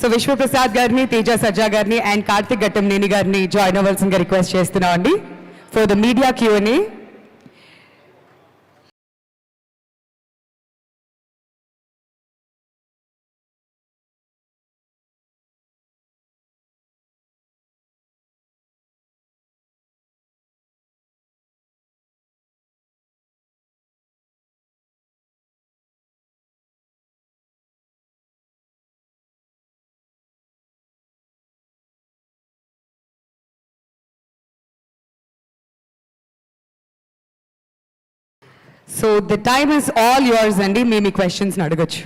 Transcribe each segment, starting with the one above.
So Vishwaprasad గారిని, తేజ సజ్జా గారిని and Karthik Ghattamaneni గారిని జాయిన్ అవ్వాల్సిందిగా రిక్వెస్ట్ చేస్తున్నాం అండి for the media Q&A. So the time is all yours అండి. మీ క్వశ్చన్స్ అడగచ్చు.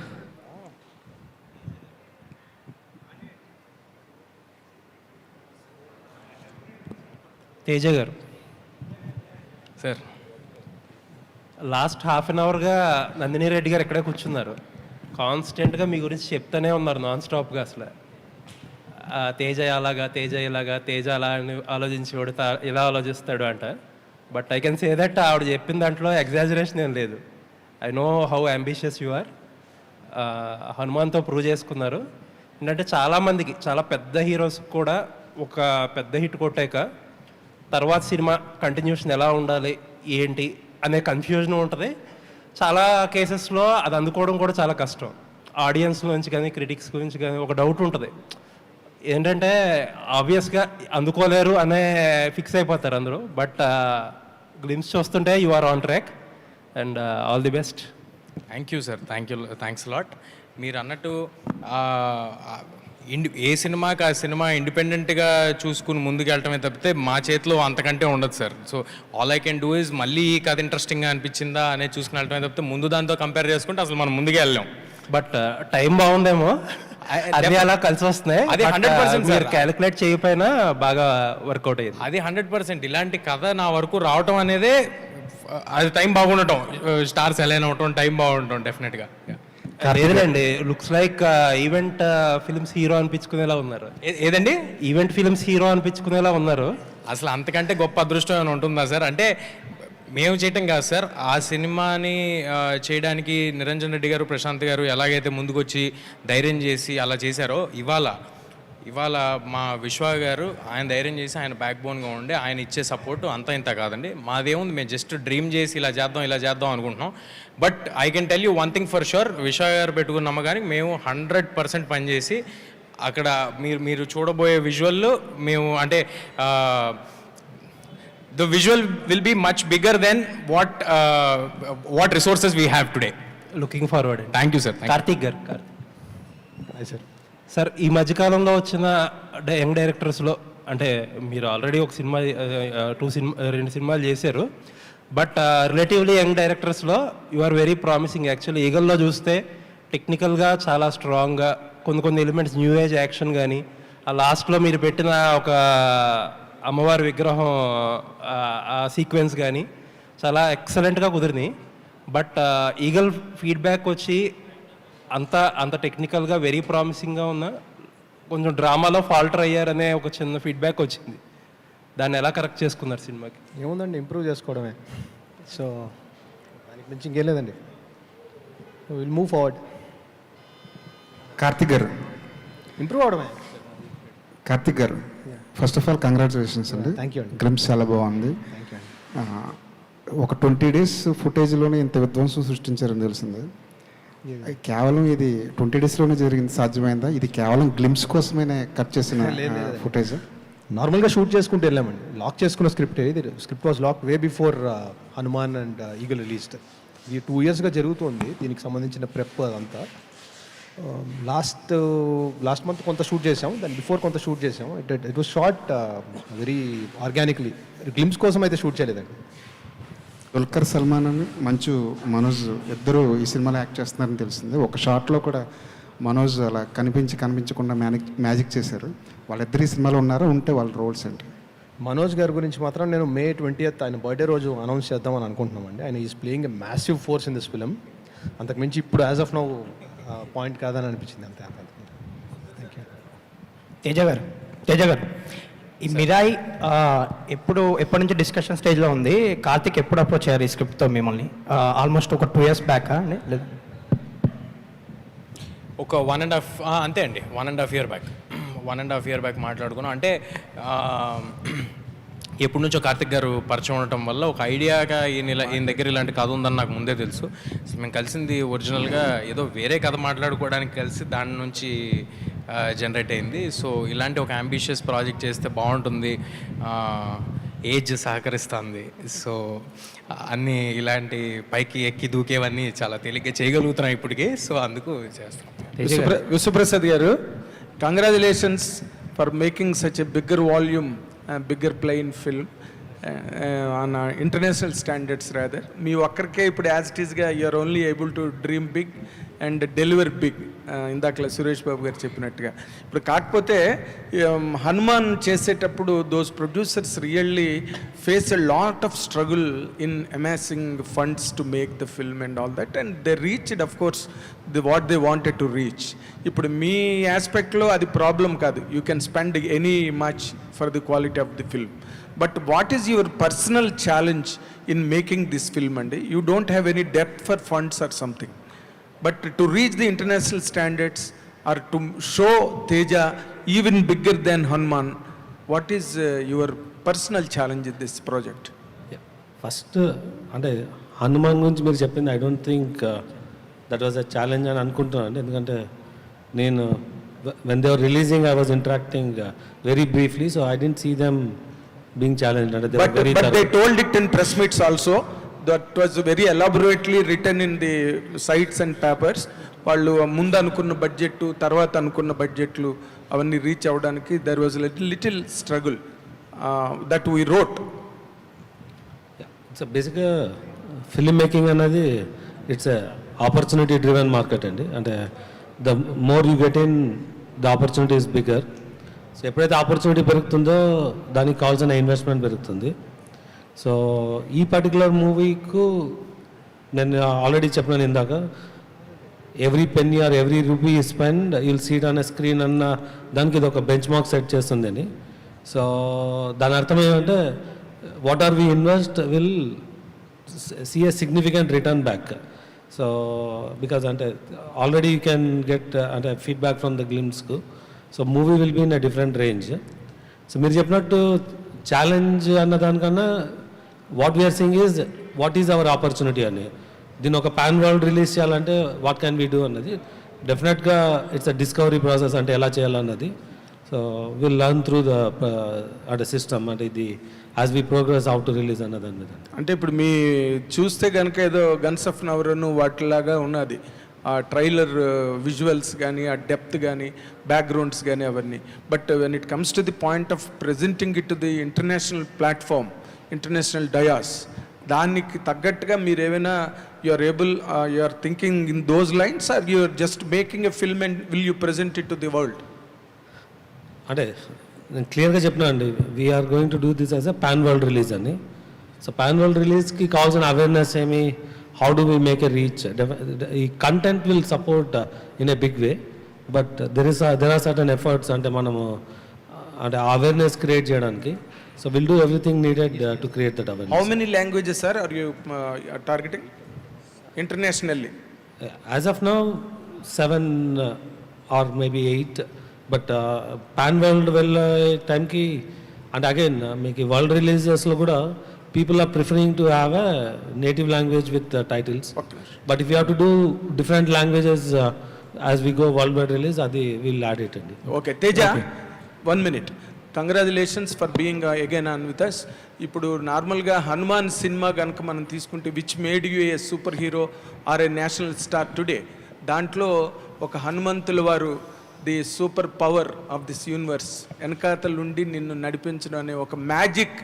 Teja garu sir, last half an అవర్గా నందిని రెడ్డి గారు ఎక్కడే కూర్చున్నారు. కాన్స్టెంట్గా మీ గురించి చెప్తానే ఉన్నారు నాన్ స్టాప్గా. అసలు తేజ అలాగా, తేజ ఇలాగా, తేజ అలా అని ఆలోచించేవాడు, ఇలా ఆలోచిస్తాడు అంట. But I can say that ఆవిడ చెప్పిన దాంట్లో ఎగ్జాజరేషన్ ఏం లేదు. I know how ambitious you are. హనుమాన్తో ప్రూవ్ చేసుకున్నారు. ఏంటంటే చాలామందికి, చాలా పెద్ద హీరోస్ కూడా ఒక పెద్ద హిట్ కొట్టాక తర్వాత సినిమా కంటిన్యూషన్ ఎలా ఉండాలి ఏంటి అనే కన్ఫ్యూజన్ ఉంటుంది. చాలా కేసెస్లో అది అందుకోవడం కూడా చాలా కష్టం. ఆడియన్స్ నుంచి కానీ క్రిటిక్స్ గురించి కానీ ఒక డౌట్ ఉంటుంది. ఏంటంటే ఆబ్వియస్గా అందుకోలేరు అనే ఫిక్స్ అయిపోతారు అందరూ. బట్ గ్లిమ్స్ చూస్తుంటే you are on track and all the best. Thank you sir, thanks lot. మీరు అన్నట్టు ఏ సినిమాకి ఆ సినిమా ఇండిపెండెంట్గా చూసుకుని ముందుకు వెళ్ళటమే తప్పితే మా చేతిలో అంతకంటే ఉండదు sir. So all I can do is మళ్ళీ ఈ కథ ఇంట్రెస్టింగ్గా అనిపించిందా అనేది చూసుకుని వెళ్ళటమే తప్పితే ముందు దాంతో కంపేర్ చేసుకుంటే అసలు మనం ముందుకే వెళ్ళాం. బట్ టైం బాగుందేమో, అది అలా కలిసి వస్తున్నాయి. అది 100% మీరు క్యాలిక్యులేట్ చేయకపోయినా బాగా వర్కౌట్ అయ్యింది. అది 100%. ఇలాంటి కథ నా వరకు రావటం అనేదే అది టైం బాగుండటం, స్టార్స్ ఎలా అవటం, టైం బాగుండటం డెఫినెట్గా. లేదండి, looks like event films hero అనిపించుకునేలా ఉన్నారు. ఏదండి? ఈవెంట్ ఫిల్మ్స్ హీరో అనిపించుకునేలా ఉన్నారు. అసలు అంతకంటే గొప్ప అదృష్టం ఏమైనా ఉంటుందా సార్? అంటే మేము చేయటం కాదు సార్, ఆ సినిమాని చేయడానికి నిరంజన్ రెడ్డి గారు, ప్రశాంత్ గారు ఎలాగైతే ముందుకొచ్చి ధైర్యం చేసి అలా చేశారో, ఇవాళ మా విశ్వ గారు ఆయన ధైర్యం చేసి ఆయన బ్యాక్ బోన్గా ఉండి ఆయన ఇచ్చే సపోర్టు అంతా ఇంత కాదండి. మాదేముంది, మేము జస్ట్ డ్రీమ్ చేసి ఇలా చేద్దాం అనుకుంటున్నాం. But I can tell you one thing for sure, విశ్వ గారు పెట్టుకున్న నమ్మకానికి మేము 100% పనిచేసి అక్కడ మీరు చూడబోయే విజువల్ మేము అంటే the visual will be much bigger than what resources we have today. Looking forward. Thank you sir. Karthik గారు. సార్, ఈ మధ్యకాలంలో వచ్చిన యంగ్ డైరెక్టర్స్లో అంటే మీరు ఆల్రెడీ ఒక సినిమా 2 సినిమాలు చేశారు. బట్ రిలేటివ్లీ యంగ్ డైరెక్టర్స్లో you are very promising. Actually ఈగల్లో చూస్తే టెక్నికల్గా చాలా స్ట్రాంగ్గా కొన్ని ఎలిమెంట్స్, న్యూ ఏజ్ యాక్షన్ కానీ, ఆ లాస్ట్లో మీరు పెట్టిన ఒక అమ్మవారి విగ్రహం ఆ సీక్వెన్స్ కానీ చాలా ఎక్సలెంట్గా కుదిరినాయి. బట్ ఈగల్ ఫీడ్బ్యాక్ వచ్చి అంత టెక్నికల్గా వెరీ ప్రామిసింగ్గా ఉన్న కొంచెం డ్రామాలో ఫాల్టర్ అయ్యారనే ఒక చిన్న ఫీడ్బ్యాక్ వచ్చింది. దాన్ని ఎలా కరెక్ట్ చేసుకున్నారు సినిమాకి? ఏముందండి, ఇంప్రూవ్ చేసుకోవడమే. సో దానికి మించి ఇంకేం లేదండి. Will move forward. కార్తిక్ గారు, ఇంప్రూవ్ అవడమే. కార్తిక్ గారు, ఫస్ట్ ఆఫ్ ఆల్ కంగ్రాచులేషన్స్ అండి. థ్యాంక్ యూ అండి. గ్లిమ్స్ చాలా బాగుంది. ఒక 20 days ఫుటేజ్లోనే ఇంత విధ్వంసం సృష్టించారని తెలిసింది. కేవలం ఇది 20 daysలోనే జరిగింది, సాధ్యమైందా? ఇది కేవలం గ్లిమ్స్ కోసమే కట్ చేసిన ఫుటేజ్? నార్మల్గా షూట్ చేసుకుంటూ వెళ్ళామండి. లాక్ చేసుకున్న స్క్రిప్ట్ ఇది. Script was lock way before Hanuman and eagle released. ఇది 2 yearsగా జరుగుతుంది. దీనికి సంబంధించిన ప్రెప్ అదంతా. లాస్ట్ మంత్ కొంత షూట్ చేసాం, దాని బిఫోర్ కొంత షూట్ చేసాం. It was short very organically. Glimpse కోసం అయితే షూట్ చేయలేదండి. దుల్కర్ సల్మాన్ అని మంచు మనోజ్ ఇద్దరు ఈ సినిమాలో యాక్ట్ చేస్తున్నారని తెలిసింది. ఒక షాట్లో కూడా మనోజ్ అలా కనిపించకుండా మ్యాజిక్ చేశారు. వాళ్ళిద్దరు ఈ సినిమాలో ఉన్నారా? ఉంటే వాళ్ళ రోల్స్ ఏంటి? మనోజ్ గారి గురించి మాత్రం నేను May 20th ఆయన బర్త్డే రోజు అనౌన్స్ చేద్దామని అనుకుంటున్నామండి. ఆయన is playing a massive force in this film. అంతకుమించి ఇప్పుడు యాజ్ ఆఫ్ నౌ పాయింట్ కాదని అనిపించింది అంతే. Thank you. తేజ గారు, ఈ మిరాయి ఎప్పటి నుంచి డిస్కషన్ స్టేజ్లో ఉంది? కార్తిక్ ఎప్పుడు అప్రోచ్ అయ్యారు ఈ స్క్రిప్ట్తో మిమ్మల్ని? ఆల్మోస్ట్ ఒక 2 years బ్యాక్ అండి? ఒక 1.5 అంతే అండి 1.5 year బ్యాక్ 1.5 year బ్యాక్ మాట్లాడుకున్నాం. అంటే ఎప్పటి నుంచో కార్తిక్ గారు పరిచయం ఉండటం వల్ల ఒక ఐడియాగా ఈయన దగ్గర ఇలాంటి కథ ఉందని నాకు ముందే తెలుసు. అసలు మేము కలిసింది ఒరిజినల్గా ఏదో వేరే కథ మాట్లాడుకోవడానికి కలిసి దాని నుంచి జనరేట్ అయింది. సో ఇలాంటి ఒక అంబిషియస్ ప్రాజెక్ట్ చేస్తే బాగుంటుంది, ఏజ్ సహకరిస్తుంది. సో అన్నీ ఇలాంటి పైకి ఎక్కి దూకేవన్నీ చాలా తేలిగ్గా చేయగలుగుతున్నాం ఇప్పటికే. సో అందుకు చేస్తాం. Vishwaprasad garu, congratulations for making such a bigger volume, bigger plain film on international standards rather. మీ ఒక్కరికే ఇప్పుడు యాజ్ ఇట్ ఈస్గా you are only able to dream big and deliver big, ఇందాకలా సురేష్ బాబు గారు చెప్పినట్టుగా. ఇప్పుడు కాకపోతే హనుమాన్ చేసేటప్పుడు those producers really face a lot of struggle in amassing funds to make the film and all that, and they reached of course what they wanted to reach. ఇప్పుడు మీ ఆస్పెక్ట్లో అది problem కాదు, you can spend any much for the quality of the film. But what is your personal challenge in making this film అండి? You don't have any depth for funds or something, but to reach the international standards or to show Teja even bigger than Hanuman, what is your personal challenge in this project? First అంటే హనుమాన్ గురించి మీరు చెప్పింది I don't think that was a challenge అని అనుకుంటున్నాను అండి. ఎందుకంటే నేను when they are releasing I was interacting very briefly, so I didn't see them being challenge. అంటే But they told it in press meets also. That was very elaborately written in the sites and papers. వాళ్ళు ముందు అనుకున్న budget తర్వాత అనుకున్న బడ్జెట్లు అవన్నీ reach అవ్వడానికి there was little struggle that we wrote. It's బేసిక్గా ఫిల్మ్ మేకింగ్ అనేది ఇట్స్ ఆపర్చునిటీ డ్రివెన్ మార్కెట్ అండి. అంటే the more you get in the opportunity is bigger. So ఎప్పుడైతే ఆపర్చునిటీ పెరుగుతుందో దానికి కావాల్సిన ఇన్వెస్ట్మెంట్ పెరుగుతుంది. సో ఈ పర్టికులర్ మూవీకు నేను ఆల్రెడీ చెప్పినాను ఇందాక, every penny or every rupee spend you'll see it on a screen అన్న దానికి ఇది ఒక బెంచ్ మార్క్ సెట్ చేస్తుంది అని. సో దాని అర్థం ఏమంటే what are we invest will see a significant return back. So because అంటే ఆల్రెడీ యూ క్యాన్ గెట్ అంటే ఫీడ్బ్యాక్ ఫ్రమ్ ద గ్లిమ్స్కు. So movie will be in a different range. So మీరు చెప్పినట్టు ఛాలెంజ్ అన్న దానికన్నా what we are seeing is what is our opportunity అని. దీన్ని ఒక పాన్ వరల్డ్ రిలీజ్ చేయాలంటే వాట్ క్యాన్ వీ డూ అన్నది డెఫినెట్గా ఇట్స్ అ డిస్కవరీ ప్రాసెస్, అంటే ఎలా చేయాలన్నది. So will learn through the అంటే సిస్టమ్, అంటే ఇది as we progress how to release అన్నది అన్నది. అంటే ఇప్పుడు మీ చూస్తే కనుక ఏదో గన్స్ ఆఫ్ నవరను వాటిలాగా ఉన్నది, ఆ ట్రైలర్ విజువల్స్ కానీ ఆ డెప్త్ కానీ బ్యాక్గ్రౌండ్స్ కానీ అవన్నీ. But when it comes to the point of presenting it to the international platform, international dais, దానికి తగ్గట్టుగా మీరు ఏమైనా you are able, you are thinking in those lines, or you are just making a film and will you present it to the world? అంటే నేను క్లియర్గా చెప్పినా అండి, we're going to do this as a pan world release అని. So pan world రిలీజ్కి కావాల్సిన awareness ఏమి, how do we make a reach, ఈ content will support in a big way, but there are certain efforts అంటే మనము అంటే awareness create చేయడానికి. So will do everything needed to create that awareness. How many languages are you targeting internationally? As of now 7 or maybe 8, but pan world వెళ్ళే టైంకి అంటే again మీకు world రిలీజెస్లో కూడా people are preferring to have a native language with titles. Okay. But if you have to do different languages as we go worldwide release, adi we'll add it. Okay, Teja, okay. 1 minute. Congratulations for being again on with us. ఇప్పుడు నార్మల్గా Hanuman cinema కనుక మనం తీసుకుంటే which made you A super hero or A national star today, దాంట్లో ఒక హనుమంతుల వారు the super power of this universe వెనకాతల నుండి నిన్ను నడిపించడం అనే ఒక మ్యాజిక్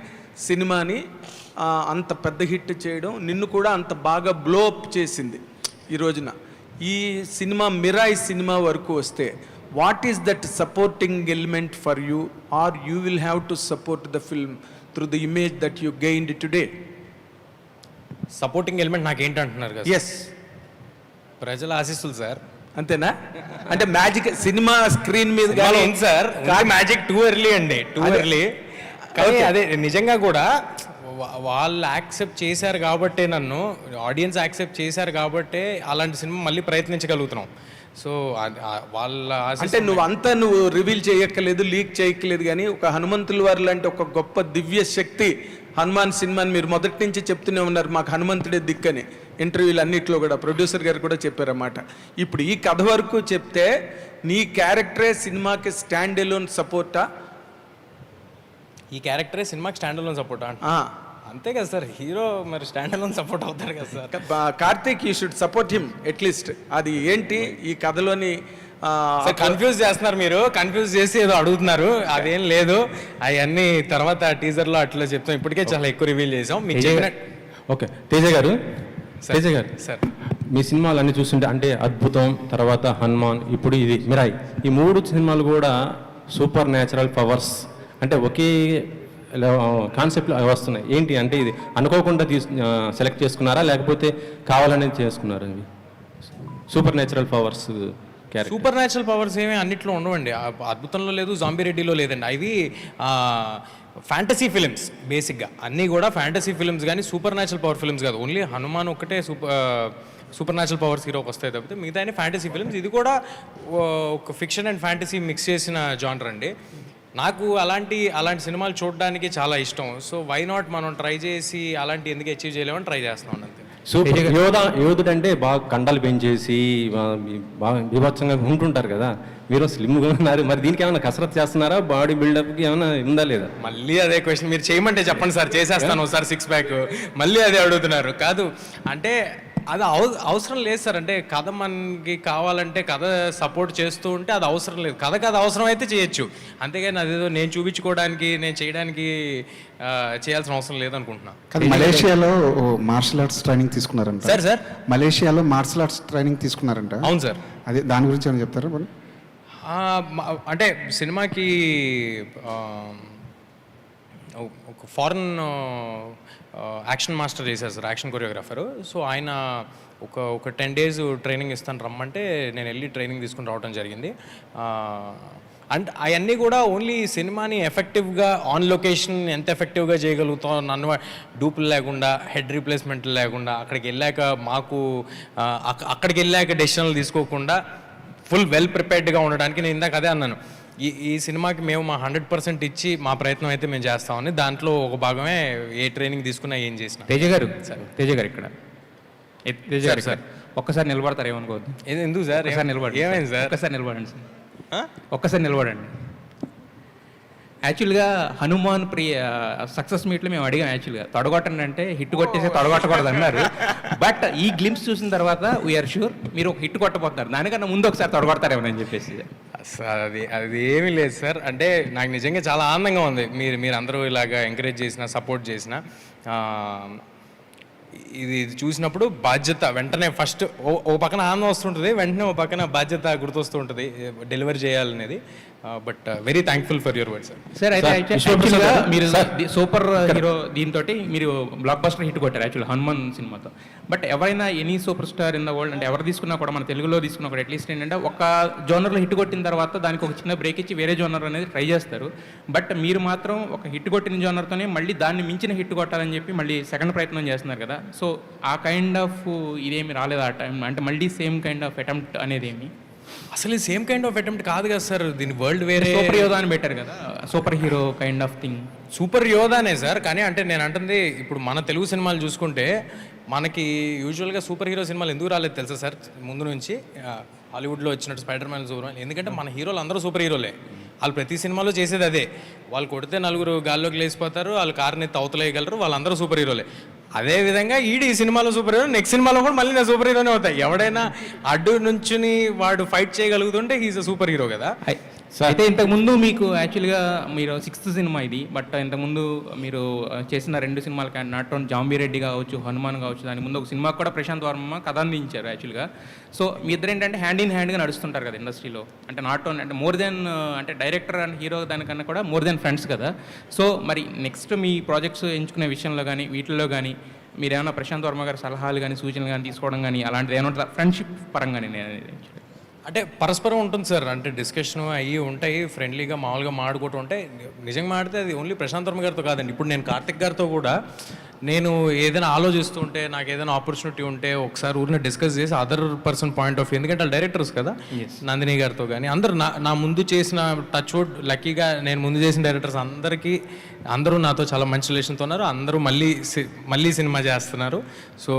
సినిమాని అంత పెద్ద హిట్ చేయడం, నిన్ను కూడా అంత బాగా బ్లో అప్ చేసింది ఈ రోజున. ఈ సినిమా మిరాయి సినిమా వరకు వస్తే what is that supporting element for you, or you will have to support the film through the image that you gained today? Supporting element నాకేంటంటున్నారు కదా? ఎస్, ప్రజల ఆశీస్సులు సార్. అంతేనా? అంటే మ్యాజిక్ సినిమా స్క్రీన్ మీద ఉంది సార్, మ్యాజిక్ టూ ఎర్లీ అండి, too early. కానీ అదే నిజంగా కూడా వాళ్ళు యాక్సెప్ట్ చేశారు కాబట్టే, నన్ను ఆడియన్స్ యాక్సెప్ట్ చేశారు కాబట్టే అలాంటి సినిమా మళ్ళీ ప్రయత్నించగలుగుతున్నాం. సో వాళ్ళ అంటే నువ్వు రివీల్ చేయక్కర్లేదు, లీక్ చేయక్కర్లేదు, కానీ ఒక హనుమంతుల వారు లాంటి ఒక గొప్ప దివ్య శక్తి హనుమాన్ సినిమాని మీరు మొదటి నుంచి చెప్తూనే ఉన్నారు, మాకు హనుమంతుడే దిక్కని. ఇంటర్వ్యూలు అన్నింటిలో కూడా ప్రొడ్యూసర్ గారు కూడా చెప్పారన్నమాట. ఇప్పుడు ఈ కథ వరకు చెప్తే నీ క్యారెక్టరే సినిమాకి స్టాండ్ ఎలోన్ సపోర్టా? ఈ క్యారెక్టరే సినిమాకి స్టాండ్ అలోన్ సపోర్ట్ అంతే కదా సార్, హీరో మరి స్టాండ్ అలోన్ సపోర్ట్ అవుతారు కదా sir. Karthik you should support him at least. అది ఏంటి ఈ కథలోని కన్ఫ్యూజ్ చేస్తున్నారు మీరు, కన్ఫ్యూజ్ చేసి ఏదో అడుగుతున్నారు, అదేం లేదు. అవన్నీ తర్వాత టీజర్లో అట్లా చెప్తాం, ఇప్పటికే చాలా ఎక్కువ రివీల్ చేసాం మీకు చెప్పినట్టు. ఓకే తేజ గారు, తేజ గారు సార్ మీ సినిమాలు అన్ని చూస్తుంటే అంటే అద్భుతం, తర్వాత హనుమాన్, ఇప్పుడు ఇది మిరాయి, ఈ 3 సినిమాలు కూడా సూపర్ న్యాచురల్ పవర్స్ అంటే ఒకే కాన్సెప్ట్లో వస్తున్నాయి. ఏంటి అంటే ఇది అనుకోకుండా సెలెక్ట్ చేసుకున్నారా లేకపోతే కావాలనే చేసుకున్నారా? ఇవి super natural powers character. Super natural powers ఏమీ అన్నిట్లో ఉండవండి. అద్భుతంలో లేదు, జాంబీ రెడ్డిలో లేదండి. అవి ఫ్యాంటసీ ఫిలిమ్స్ బేసిక్గా, అన్నీ కూడా ఫ్యాంటసీ ఫిలిమ్స్ కానీ సూపర్ న్యాచురల్ పవర్ ఫిలిమ్స్ కాదు. ఓన్లీ హనుమాన్ ఒక్కటే సూపర్ న్యాచురల్ పవర్స్ హీరోకి వస్తాయి తప్పితే మిగతా అన్ని ఫ్యాంటసీ ఫిలిమ్స్. ఇది కూడా ఒక ఫిక్షన్ అండ్ ఫ్యాంటసీ మిక్స్ చేసిన జానర్ అండి. నాకు అలాంటి సినిమాలు చూడడానికి చాలా ఇష్టం. సో వై నాట్ మనం ట్రై చేసి అలాంటి ఎందుకు అచీవ్ చేయలేమని ట్రై చేస్తున్నాం అంతే. సూపర్ యోధుడు అంటే బాగా కండలు పెంచేసి బాగా బీభత్సంగా ఉంటుంటారు కదా, మీరు స్లిమ్గా ఉన్నారు, మరి దీనికి ఏమైనా కసరత్ చేస్తున్నారా? బాడీ బిల్డప్కి ఏమైనా ఉందా లేదా? మళ్ళీ అదే క్వశ్చన్ మీరు చేయమంటే చెప్పండి సార్, చేసేస్తాను ఒకసారి 6 ప్యాక్. మళ్ళీ అదే అడుగుతున్నారు. కాదు అంటే అది అవసరం లేదు సార్. అంటే కథ మనకి కావాలంటే కథ సపోర్ట్ చేస్తూ ఉంటే అది అవసరం లేదు. కథకు అది అవసరం అయితే చేయొచ్చు, అంతేగాని అదేదో నేను చూపించుకోవడానికి నేను చేయడానికి చేయాల్సిన అవసరం లేదనుకుంటున్నా. మలేషియాలో మార్షల్ ఆర్ట్స్ ట్రైనింగ్ తీసుకున్నారంట సార్ మలేషియాలో మార్షల్ ఆర్ట్స్ ట్రైనింగ్ తీసుకున్నారంట. అవును సార్. అదే దాని గురించి ఏమైనా చెప్తారా మరి? అంటే సినిమాకి ఒక ఫారెన్ యాక్షన్ మాస్టర్ చేశారు సార్, యాక్షన్ కొరియోగ్రాఫరు. సో ఆయన ఒక 10 days ట్రైనింగ్ ఇస్తాను రమ్మంటే నేను వెళ్ళి ట్రైనింగ్ తీసుకుని రావడం జరిగింది. అండ్ అవన్నీ కూడా ఓన్లీ సినిమాని ఎఫెక్టివ్గా ఆన్ లొకేషన్ ఎంత ఎఫెక్టివ్గా చేయగలుగుతాం, నన్ను డూపులు లేకుండా, హెడ్ రీప్లేస్మెంట్లు లేకుండా, అక్కడికి వెళ్ళాక డెసిషన్లు తీసుకోకుండా ఫుల్ వెల్ ప్రిపేర్డ్గా ఉండడానికి నేను ఇందాక అదే అన్నాను. ఈ సినిమాకి మేము మా 100% ఇచ్చి మా ప్రయత్నం అయితే మేము చేస్తామని, దాంట్లో ఒక భాగమే ఏ ట్రైనింగ్ తీసుకున్నా ఏం చేసినా. తేజ గారు ఇక్కడ తేజ గారు సార్ ఒక్కసారి నిలబడతారు, ఏమనుకోవద్దు. ఎందుకు సార్? ఒకసారి నిలబడండి. ఏమైంది సార్? ఒక్కసారి నిలబడండి సార్, ఒక్కసారి నిలబడండి. యాక్చువల్గా హనుమాన్ సక్సెస్ మీట్లో మేము అడిగాం, యాక్చువల్గా తొడగొట్టండి అంటే హిట్ కొట్టేసి తొడగొట్టకూడదు అన్నారు. బట్ ఈ గ్లిమ్స్ చూసిన తర్వాత వీఆర్ షూర్ మీరు ఒక హిట్ కొట్టబోతున్నారు, దానికన్నా ముందు ఒకసారి తొడగొడతారేమని చెప్పేసి. సార్ అది ఏమీ లేదు సార్. అంటే నాకు నిజంగా చాలా ఆనందంగా ఉంది మీరు అందరూ ఇలాగా ఎంకరేజ్ చేసిన, సపోర్ట్ చేసిన. ఇది చూసినప్పుడు బాధ్యత వెంటనే ఫస్ట్ ఓ పక్కన ఆనందం వస్తుంటుంది, వెంటనే ఓ పక్కన బాధ్యత గుర్తొస్తూ ఉంటుంది డెలివరీ చేయాలనేది. But very thankful for your word sir. Sir అయితే యాక్చువల్గా మీరు సూపర్ హీరో దీంతో మీరు బ్లాక్ బస్టర్ హిట్ కొట్టారు యాక్చువల్ హనుమాన్ సినిమాతో. బట్ ఎవరైనా any super star in the world అంటే ఎవరు తీసుకున్నా కూడా, మన తెలుగులో తీసుకున్నా కూడా అట్లీస్ట్ ఏంటంటే ఒక జోనర్లో హిట్ కొట్టిన తర్వాత దానికి ఒక చిన్న బ్రేక్ ఇచ్చి వేరే జోనర్ అనేది ట్రై చేస్తారు. బట్ మీరు మాత్రం ఒక హిట్ కొట్టిన జోనర్తోనే మళ్ళీ దాన్ని మించిన హిట్ కొట్టాలని చెప్పి మళ్ళీ సెకండ్ ప్రయత్నం చేస్తున్నారు కదా. సో ఆ కైండ్ ఆఫ్ ఇదేమి రాలేదు ఆ టైం, అంటే మళ్ళీ సేమ్ కైండ్ ఆఫ్ అటెంప్ట్ అనేది ఏమి అసలు సేమ్ కైండ్ ఆఫ్ అటెంప్ట్ కాదు కదా సార్. దీని వరల్డ్ వేరే సూపర్ యోధా అని పెట్టారు కదా, superhero kind of thing. Super యోధానే సార్, కానీ అంటే నేను అంటుంది ఇప్పుడు మన తెలుగు సినిమాలు చూసుకుంటే మనకి యూజువల్గా సూపర్ హీరో సినిమాలు ఎందుకు రాలేదు తెలుసా సార్? ముందు నుంచి హాలీవుడ్లో వచ్చినట్టు స్పైడర్ మ్యాన్, సూపర్ మ్యాన్, ఎందుకంటే మన హీరోలు అందరూ సూపర్ హీరోలే. వాళ్ళు ప్రతి సినిమాలో చేసేది అదే, వాళ్ళు కొడితే 4 గాల్లోకి లేచిపోతారు, వాళ్ళు కారుని తవతలేయగలరు, వాళ్ళందరూ సూపర్ హీరోలే. అదేవిధంగా ఈ సినిమాలో సూపర్ హీరో, నెక్స్ట్ సినిమాలో కూడా మళ్ళీ నేను సూపర్ హీరోనే అవుతాయి. ఎవడైనా అడ్డు నుంచుని వాడు ఫైట్ చేయగలుగుతుంటే హీఈస్ అ సూపర్ హీరో కదా. అయితే ఇంతకుముందు మీకు యాక్చువల్గా మీరు 6th సినిమా ఇది, బట్ ఇంతకుముందు మీరు చేసిన 2 సినిమాలకి నాట్ ఓన్ జాంబీ రెడ్డి కావచ్చు, హనుమాన్ కావచ్చు, దాని ముందు ఒక సినిమాకి కూడా ప్రశాంత్ వర్మ కథ అందించారు యాక్చువల్గా. సో మీ ఇద్దరు ఏంటంటే హ్యాండ్ ఇన్ హ్యాండ్గా నడుస్తుంటారు కదా ఇండస్ట్రీలో, అంటే నాట్ ఓన్ అంటే మోర్ దెన్ అంటే డైరెక్టర్ అండ్ హీరో దానికన్నా కూడా మోర్ దెన్ ఫ్రెండ్స్ కదా. సో మరి నెక్స్ట్ మీ ప్రాజెక్ట్స్ ఎంచుకునే విషయంలో కానీ వీటిల్లో కానీ మీరు ఏమైనా ప్రశాంత్ వర్మ గారి సలహాలు కానీ సూచనలు కానీ తీసుకోవడం కానీ అలాంటిది ఏమైనా ఫ్రెండ్షిప్ పరంగానే నేను అంటే పరస్పరం ఉంటుంది సార్. అంటే డిస్కషన్ అయ్యి ఉంటాయి, ఫ్రెండ్లీగా మామూలుగా మాడుకుంటూ ఉంటాయి. నిజంగా మాడితే అది ఓన్లీ ప్రశాంత్ వర్మ గారితో కాదండి, ఇప్పుడు నేను కార్తిక్ గారితో కూడా నేను ఏదైనా ఆలోచిస్తుంటే నాకు ఏదైనా ఆపర్చునిటీ ఉంటే ఒకసారి ఊరిని డిస్కస్ చేసి other person point of view, ఎందుకంటే వాళ్ళు డైరెక్టర్స్ కదా, నందిని గారితో కానీ అందరు నా ముందు చేసిన టచ్ వుడ్ లక్కీగా నేను ముందు చేసిన డైరెక్టర్స్ అందరూ నాతో చాలా మంచి రిలేషన్తో ఉన్నారు. అందరూ మళ్ళీ సినిమా చేస్తున్నారు. సో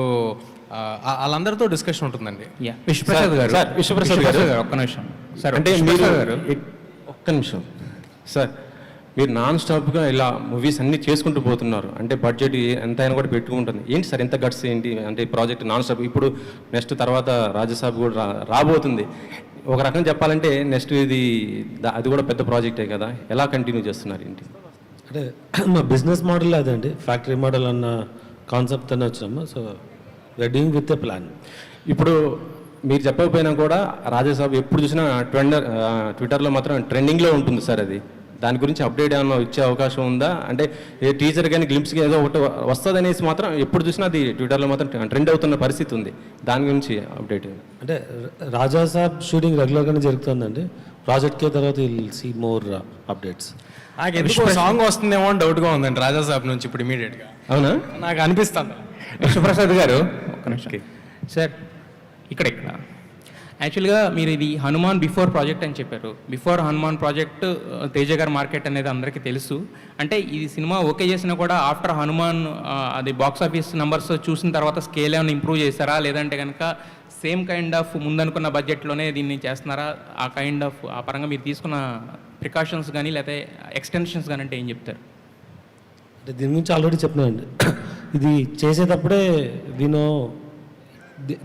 వాళ్ళందరితో డిస్కషన్ ఉంటుందండి. విశ్వప్రసాద్ గారు, విశ్వప్రసాద్ గారు ఒక్క నిమిషం సార్. అంటే మీరు ఒక్క నిమిషం సార్, మీరు నాన్ స్టాప్గా ఇలా మూవీస్ అన్నీ చేసుకుంటూ పోతున్నారు. అంటే బడ్జెట్ ఎంత అయినా కూడా పెట్టుకుంటుంది. ఏంటి సార్ ఎంత గట్స్ ఏంటి అంటే ప్రాజెక్ట్ నాన్ స్టాప్? ఇప్పుడు నెక్స్ట్ తర్వాత రాజ్యసభ కూడా రాబోతుంది. ఒక రకం చెప్పాలంటే నెక్స్ట్ అది కూడా పెద్ద ప్రాజెక్టే కదా, ఎలా కంటిన్యూ చేస్తున్నారు ఏంటి? అంటే మా బిజినెస్ మోడల్ అదండి, ఫ్యాక్టరీ మోడల్ అన్న కాన్సెప్ట్తోనే వచ్చాము. So we're doing with a plan. ఇప్పుడు మీరు చెప్పకపోయినా కూడా రాజ్యసభ ఎప్పుడు చూసినా ట్విట్టర్లో మాత్రం ట్రెండింగ్లో ఉంటుంది సార్. అది దాని గురించి అప్డేట్ ఏమైనా ఇచ్చే అవకాశం ఉందా? అంటే ఏ టీజర్ కానీ గ్లింప్స్కి ఏదో ఒకటి వస్తుంది అనేసి మాత్రం ఎప్పుడు చూసినా అది ట్విట్టర్లో మాత్రం ట్రెండ్ అవుతున్న పరిస్థితి ఉంది. దాని గురించి అప్డేట్ అంటే రాజా సాబ్ షూటింగ్ రెగ్యులర్గానే జరుగుతుందండి. ప్రాజెక్ట్కే తర్వాత విల్ సీ మోర్ అప్డేట్స్. నాకు ఎందుకో సాంగ్ వస్తుందేమో అని డౌట్గా ఉందండి రాజా సాబ్ నుంచి ఇప్పుడు ఇమీడియట్గా. అవునా? నాకు అనిపిస్తుంది. విశ్వప్రసాద్ గారు ఒక్క నిమిషం సార్. ఇక్కడ యాక్చువల్గా మీరు ఇది హనుమాన్ బిఫోర్ ప్రాజెక్ట్ అని చెప్పారు. బిఫోర్ హనుమాన్ ప్రాజెక్ట్ తేజ గారి మార్కెట్ అనేది అందరికీ తెలుసు. అంటే ఈ సినిమా ఓకే చేసినా కూడా ఆఫ్టర్ హనుమాన్ అది బాక్స్ ఆఫీస్ నెంబర్స్ చూసిన తర్వాత స్కేల్ ఏమైనా ఇంప్రూవ్ చేస్తారా, లేదంటే కనుక సేమ్ కైండ్ ఆఫ్ ముందనుకున్న బడ్జెట్లోనే దీన్ని చేస్తున్నారా? ఆ కైండ్ ఆఫ్ ఆ పరంగా మీరు తీసుకున్న ప్రికాషన్స్ కానీ లేకపోతే ఎక్స్టెన్షన్స్ కానీ అంటే ఏం చెప్తారు? అంటే దీని గురించి ఆల్రెడీ చెప్పినానండి. ఇది చేసేటప్పుడే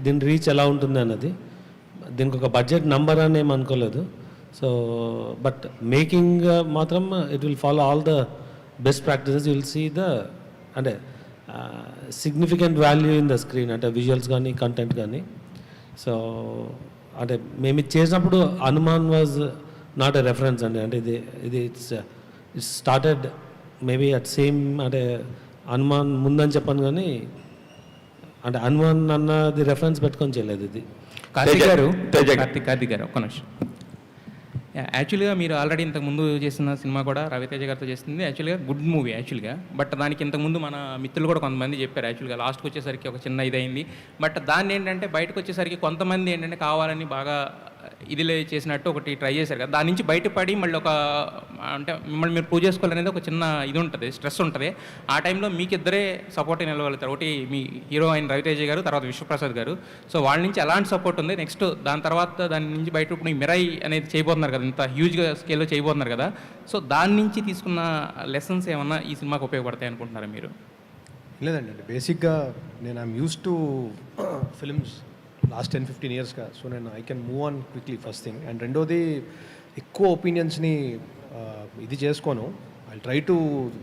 దీని రీచ్ ఎలా ఉంటుంది అన్నది, దీనికి ఒక బడ్జెట్ నంబర్ అని ఏం అనుకోలేదు. సో బట్ మేకింగ్ మాత్రం it will follow all the best practices. You will see అంటే significant value in the screen, అంటే విజువల్స్ కానీ కంటెంట్ కానీ. సో అంటే మేము ఇది చేసినప్పుడు Hanuman was not a reference అండి. అంటే ఇది it's started maybe at same, అంటే హనుమాన్ ముందని చెప్పాను కానీ అంటే హనుమాన్ అన్నది రెఫరెన్స్ పెట్టుకొని చేయలేదు ఇది. కార్తిక్ గారు ఒక్క నిమిషం. యాక్చువల్గా మీరు ఆల్రెడీ ఇంతకుముందు చేసిన సినిమా కూడా రవితేజ గారితో చేసింది యాక్చువల్గా గుడ్ మూవీ యాక్చువల్గా. బట్ దానికి ఇంతకుముందు మన మిత్రులు కూడా కొంతమంది చెప్పారు యాక్చువల్గా లాస్ట్కి వచ్చేసరికి ఒక చిన్న ఇదైంది. బట్ దాన్ని ఏంటంటే బయటకు వచ్చేసరికి కొంతమంది ఏంటంటే కావాలని బాగా ఇదిలే చేసినట్టు ఒకటి ట్రై చేశారు కదా, దాని నుంచి బయటపడి మళ్ళీ ఒక అంటే మిమ్మల్ని మీరు ప్రూవ్ చేసుకోవాలనేది ఒక చిన్న ఇది ఉంటుంది, స్ట్రెస్ ఉంటుంది. ఆ టైంలో మీకు ఇద్దరే సపోర్ట్ నిలవగలుగుతారు. ఒకటి మీ హీరో అయిన రవితేజ గారు, తర్వాత విశ్వప్రసాద్ గారు. సో వాళ్ళ నుంచి ఎలాంటి సపోర్ట్ ఉంది? నెక్స్ట్ దాని తర్వాత దాని నుంచి బయట ఇప్పుడు మిరై అనేది చేయబోతున్నారు కదా, ఇంత హ్యూజ్గా స్కేల్లో చేయబోతున్నారు కదా. సో దాని నుంచి తీసుకున్న లెసన్స్ ఏమన్నా ఈ సినిమాకి ఉపయోగపడతాయి అనుకుంటున్నారా మీరు? లేదండి, బేసిక్గా నేను I'm use to films last 10-15 ఇయర్స్గా. సో నేను I can move on quickly first thing. And రెండోది ఎక్కువ ఒపీనియన్స్ని ఇది చేసుకోను. I try to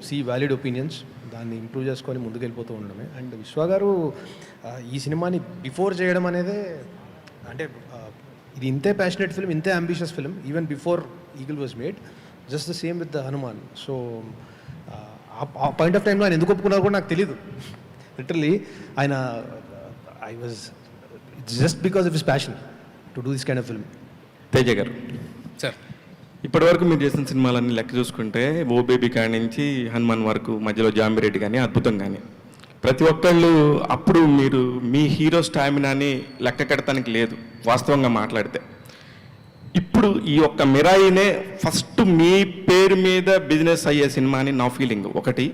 see valid opinions, దాన్ని ఇంప్రూవ్ చేసుకొని ముందుకు వెళ్ళిపోతూ ఉండడమే. అండ్ విశ్వ గారు ఈ సినిమాని బిఫోర్ చేయడం అనేది అంటే ఇది ఇంతే ప్యాషనెట్ ఫిల్మ్, ఇంతే ambitious film even before eagle was made. Just the same with the Hanuman. So ఆ పాయింట్ ఆఫ్ టైంలో ఆయన ఎందుకు ఒప్పుకున్నారో కూడా నాకు తెలీదు. లిటరలీ ఆయన I was just because of his passion to do this kind of film. Teja garu sir, ఇప్పటివరకు మీరు చేసిన సినిమాలన్నీ లెక్క చూసుకుంటే ఓ బేబీ కాడి నుంచి హనుమాన్ వరకు, మధ్యలో జాంబిరెడ్డి కానీ అద్భుతం కానీ ప్రతి ఒక్కళ్ళు అప్పుడు మీరు మీ హీరో స్టామినాని లెక్క కడతానికి లేదు వాస్తవంగా మాట్లాడితే. ఇప్పుడు ఈ ఒక్క మిరాయినే ఫస్ట్ మీ పేరు మీద బిజినెస్ అయ్యే సినిమా అని నా ఫీలింగ్. ఒకటి,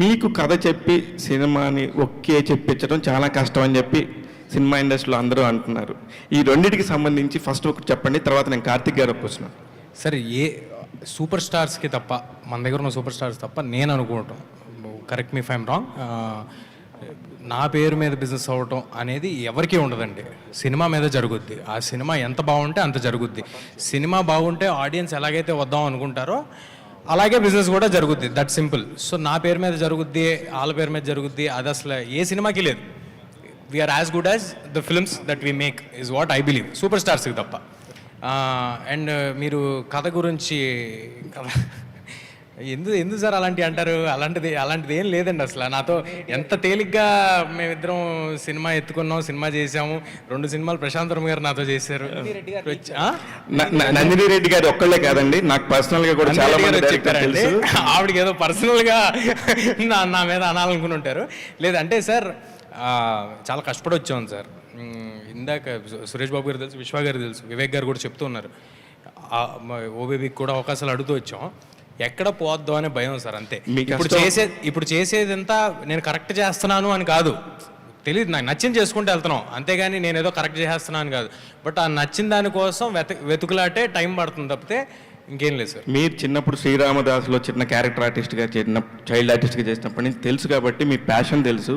మీకు కథ చెప్పి సినిమాని ఒకే చెప్పించడం చాలా కష్టం అని చెప్పి సినిమా ఇండస్ట్రీలో అందరూ అంటున్నారు. ఈ రెండింటికి సంబంధించి ఫస్ట్ ఒకటి చెప్పండి, తర్వాత నేను కార్తిక్ గారు వచ్చిన. సరే, ఏ సూపర్ స్టార్స్కి తప్ప, మన దగ్గర ఉన్న సూపర్ స్టార్స్ తప్ప నేను అనుకోవటం, correct me if I'm wrong, నా పేరు మీద బిజినెస్ అవ్వటం అనేది ఎవరికీ ఉండదండి. సినిమా మీద జరుగుద్ది. ఆ సినిమా ఎంత బాగుంటే అంత జరుగుద్ది. సినిమా బాగుంటే ఆడియన్స్ ఎలాగైతే వద్దాం అనుకుంటారో అలాగే బిజినెస్ కూడా జరుగుద్ది. That simple. సో నా పేరు మీద జరుగుద్ది, వాళ్ళ పేరు మీద జరుగుద్ది, అది అసలు ఏ సినిమాకి లేదు. We are as good as the films that we make is what I believe, super స్టార్స్కి తప్ప. అండ్ మీరు కథ గురించి ఎందుకు సార్ అలాంటివి అంటారు? అలాంటిది ఏం లేదండి అసలు. నాతో ఎంత తేలిగ్గా మేమిద్దరం సినిమా ఎత్తుకున్నాం, సినిమా చేసాము. 2 సినిమాలు ప్రశాంత్ వర్మ గారు నాతో చేశారు. నందిని రెడ్డి గారు ఒక్కళ్ళే కాదండి, నాకు పర్సనల్ గా కూడా చాలా మంది డైరెక్టర్లు చెప్పారండి. తెలుసు. ఆవిడకి ఏదో పర్సనల్గా నా మీద అనాలనుకుని ఉంటారు. లేదంటే సార్ చాలా కష్టపడి వచ్చాం సార్. ఇందాక సురేష్ బాబు గారు తెలుసు, విశ్వ గారు తెలుసు, వివేక్ గారు కూడా చెప్తూ ఉన్నారు. ఓబేబీకి కూడా అవకాశాలు అడుగుతూ వచ్చాం. ఎక్కడ పోద్దాం అనే భయం సార్, అంతే. ఇప్పుడు చేసేదంతా నేను కరెక్ట్ చేస్తున్నాను అని కాదు, తెలియదు, నాకు నచ్చింది చేసుకుంటూ వెళ్తున్నాం, అంతేగాని నేను ఏదో కరెక్ట్ చేస్తున్నాను కాదు. బట్ ఆ నచ్చిన దానికోసం వెతుకులాటే టైం పడుతుంది తప్పితే ఇంకేం లేదు సార్. మీరు చిన్నప్పుడు శ్రీరామదాసులో చిన్న క్యారెక్టర్ ఆర్టిస్ట్గా చైల్డ్ ఆర్టిస్ట్గా చేసినప్పటి నుంచి తెలుసు కాబట్టి మీ ప్యాషన్ తెలుసు.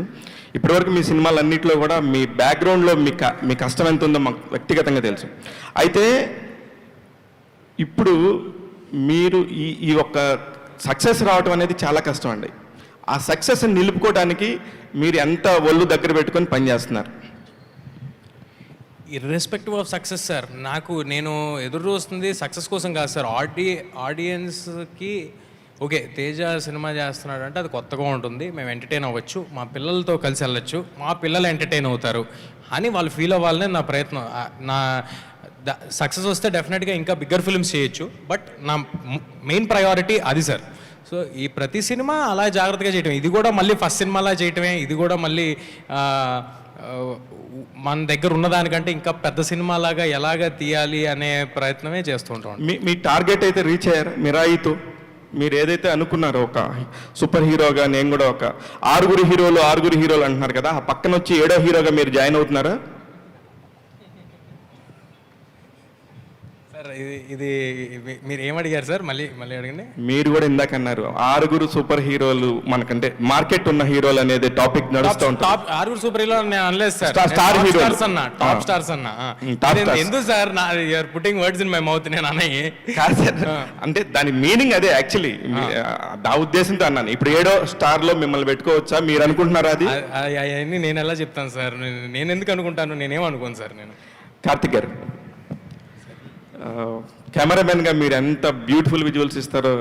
ఇప్పటివరకు మీ సినిమాలన్నింటిలో కూడా మీ బ్యాక్గ్రౌండ్లో మీ కష్టం ఎంత ఉందో మాకు వ్యక్తిగతంగా తెలుసు. అయితే ఇప్పుడు మీరు ఈ ఒక్క సక్సెస్ రావడం అనేది చాలా కష్టం అండి. ఆ సక్సెస్ని నిలుపుకోవడానికి మీరు ఎంత ఒళ్ళు దగ్గర పెట్టుకొని పనిచేస్తున్నారు? ఇర్రెస్పెక్టివ్ ఆఫ్ సక్సెస్ సార్, నేను ఎదురు చూస్తుంది సక్సెస్ కోసం కాదు సార్. ఆడియన్స్కి ఓకే తేజ సినిమా చేస్తున్నాడు అంటే అది కొత్తగా ఉంటుంది, మేము ఎంటర్టైన్ అవ్వచ్చు, మా పిల్లలతో కలిసి వెళ్ళొచ్చు, మా పిల్లలు ఎంటర్టైన్ అవుతారు అని వాళ్ళు ఫీల్ అవ్వాలనే నా ప్రయత్నం. నా సక్సెస్ వస్తే డెఫినెట్గా ఇంకా బిగ్గర్ ఫిల్మ్స్ చేయొచ్చు, బట్ నా మెయిన్ ప్రయారిటీ అది సార్. సో ఈ ప్రతి సినిమా అలా జాగ్రత్తగా చేయటమే, ఇది కూడా మళ్ళీ ఫస్ట్ సినిమాలా చేయటమే, ఇది కూడా మళ్ళీ మన దగ్గర ఉన్నదానికంటే ఇంకా పెద్ద సినిమాలాగా ఎలాగ తీయాలి అనే ప్రయత్నమే చేస్తూ ఉంటాం. మీ టార్గెట్ అయితే రీచ్ అయ్యారు మిరాయితో? మీరు ఏదైతే అనుకున్నారో ఒక సూపర్ హీరోగా, నేను కూడా ఒక 6 హీరోలు అంటున్నారు కదా, ఆ పక్కన వచ్చి 7వ హీరోగా మీరు జాయిన్ అవుతున్నారా? సార్ ఇది మీరు ఏమడిగారు సార్? మళ్ళీ అడగండి. మీరు కూడా ఇందాక అన్నారు 6 సూపర్ హీరోలు, మనకంటే మార్కెట్ ఉన్న హీరోలు అనేది టాపిక్ నడుస్తూ ఉంటుంది. 6 సూపర్ హీరోలు నేను అనలేదు సార్, స్టార్ హీరోస్ అన్న, టాప్ స్టార్స్ అన్న. ఎందుకు sir you're putting words in my mouth? నేను అన్నయ్యి కాదు సార్, అంటే దాని మీనింగ్ అదే యాక్చువల్లీ, నా ఉద్దేశంతో అన్నాను. ఇప్పుడు 7వ స్టార్ లో మిమ్మల్ని పెట్టుకోవచ్చా మీరు అనుకుంటున్నారా? అది అవన్నీ నేను ఎలా చెప్తాను సార్? నేను ఎందుకు అనుకుంటాను? నేనేమనుకోను సార్. నేను కార్తిక్ గారు, కెమెరామెన్గా మీరు ఎంత బ్యూటిఫుల్ విజువల్స్ ఇస్తారో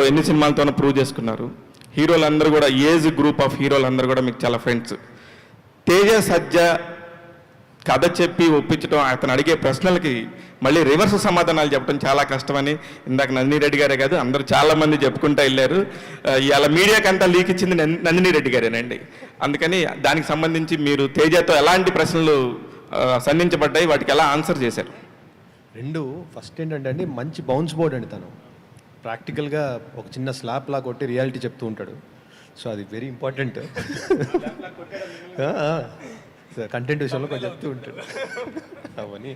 ఎన్ని సినిమాలతోనో ప్రూవ్ చేసుకున్నారు. హీరోలందరూ కూడా ఏజ్ గ్రూప్ ఆఫ్ హీరోలందరూ కూడా మీకు చాలా ఫ్రెండ్స్. తేజ సజ్జ కథ చెప్పి ఒప్పించడం, అతను అడిగే ప్రశ్నలకి మళ్ళీ రివర్స్ సమాధానాలు చెప్పడం చాలా కష్టమని ఇందాక నందిని రెడ్డి గారే కాదు అందరూ చాలామంది చెప్పుకుంటూ వెళ్ళారు. ఇవాళ మీడియాకి అంతా లీక్ ఇచ్చింది నందిని రెడ్డి గారేనండి. అందుకని దానికి సంబంధించి మీరు తేజతో ఎలాంటి ప్రశ్నలు సంధించబడ్డాయి, వాటికి ఎలా ఆన్సర్ చేశారు? ఫస్ట్ ఏంటంటే అండి, మంచి బౌన్స్ బోర్డ్ అండి. తను ప్రాక్టికల్గా ఒక చిన్న స్లాప్ లా కొట్టి రియాలిటీ చెప్తూ ఉంటాడు. సో అది వెరీ ఇంపార్టెంట్. కంటెంట్ విషయంలో కొంచెం చెప్తూ ఉంటాడు అవన్నీ.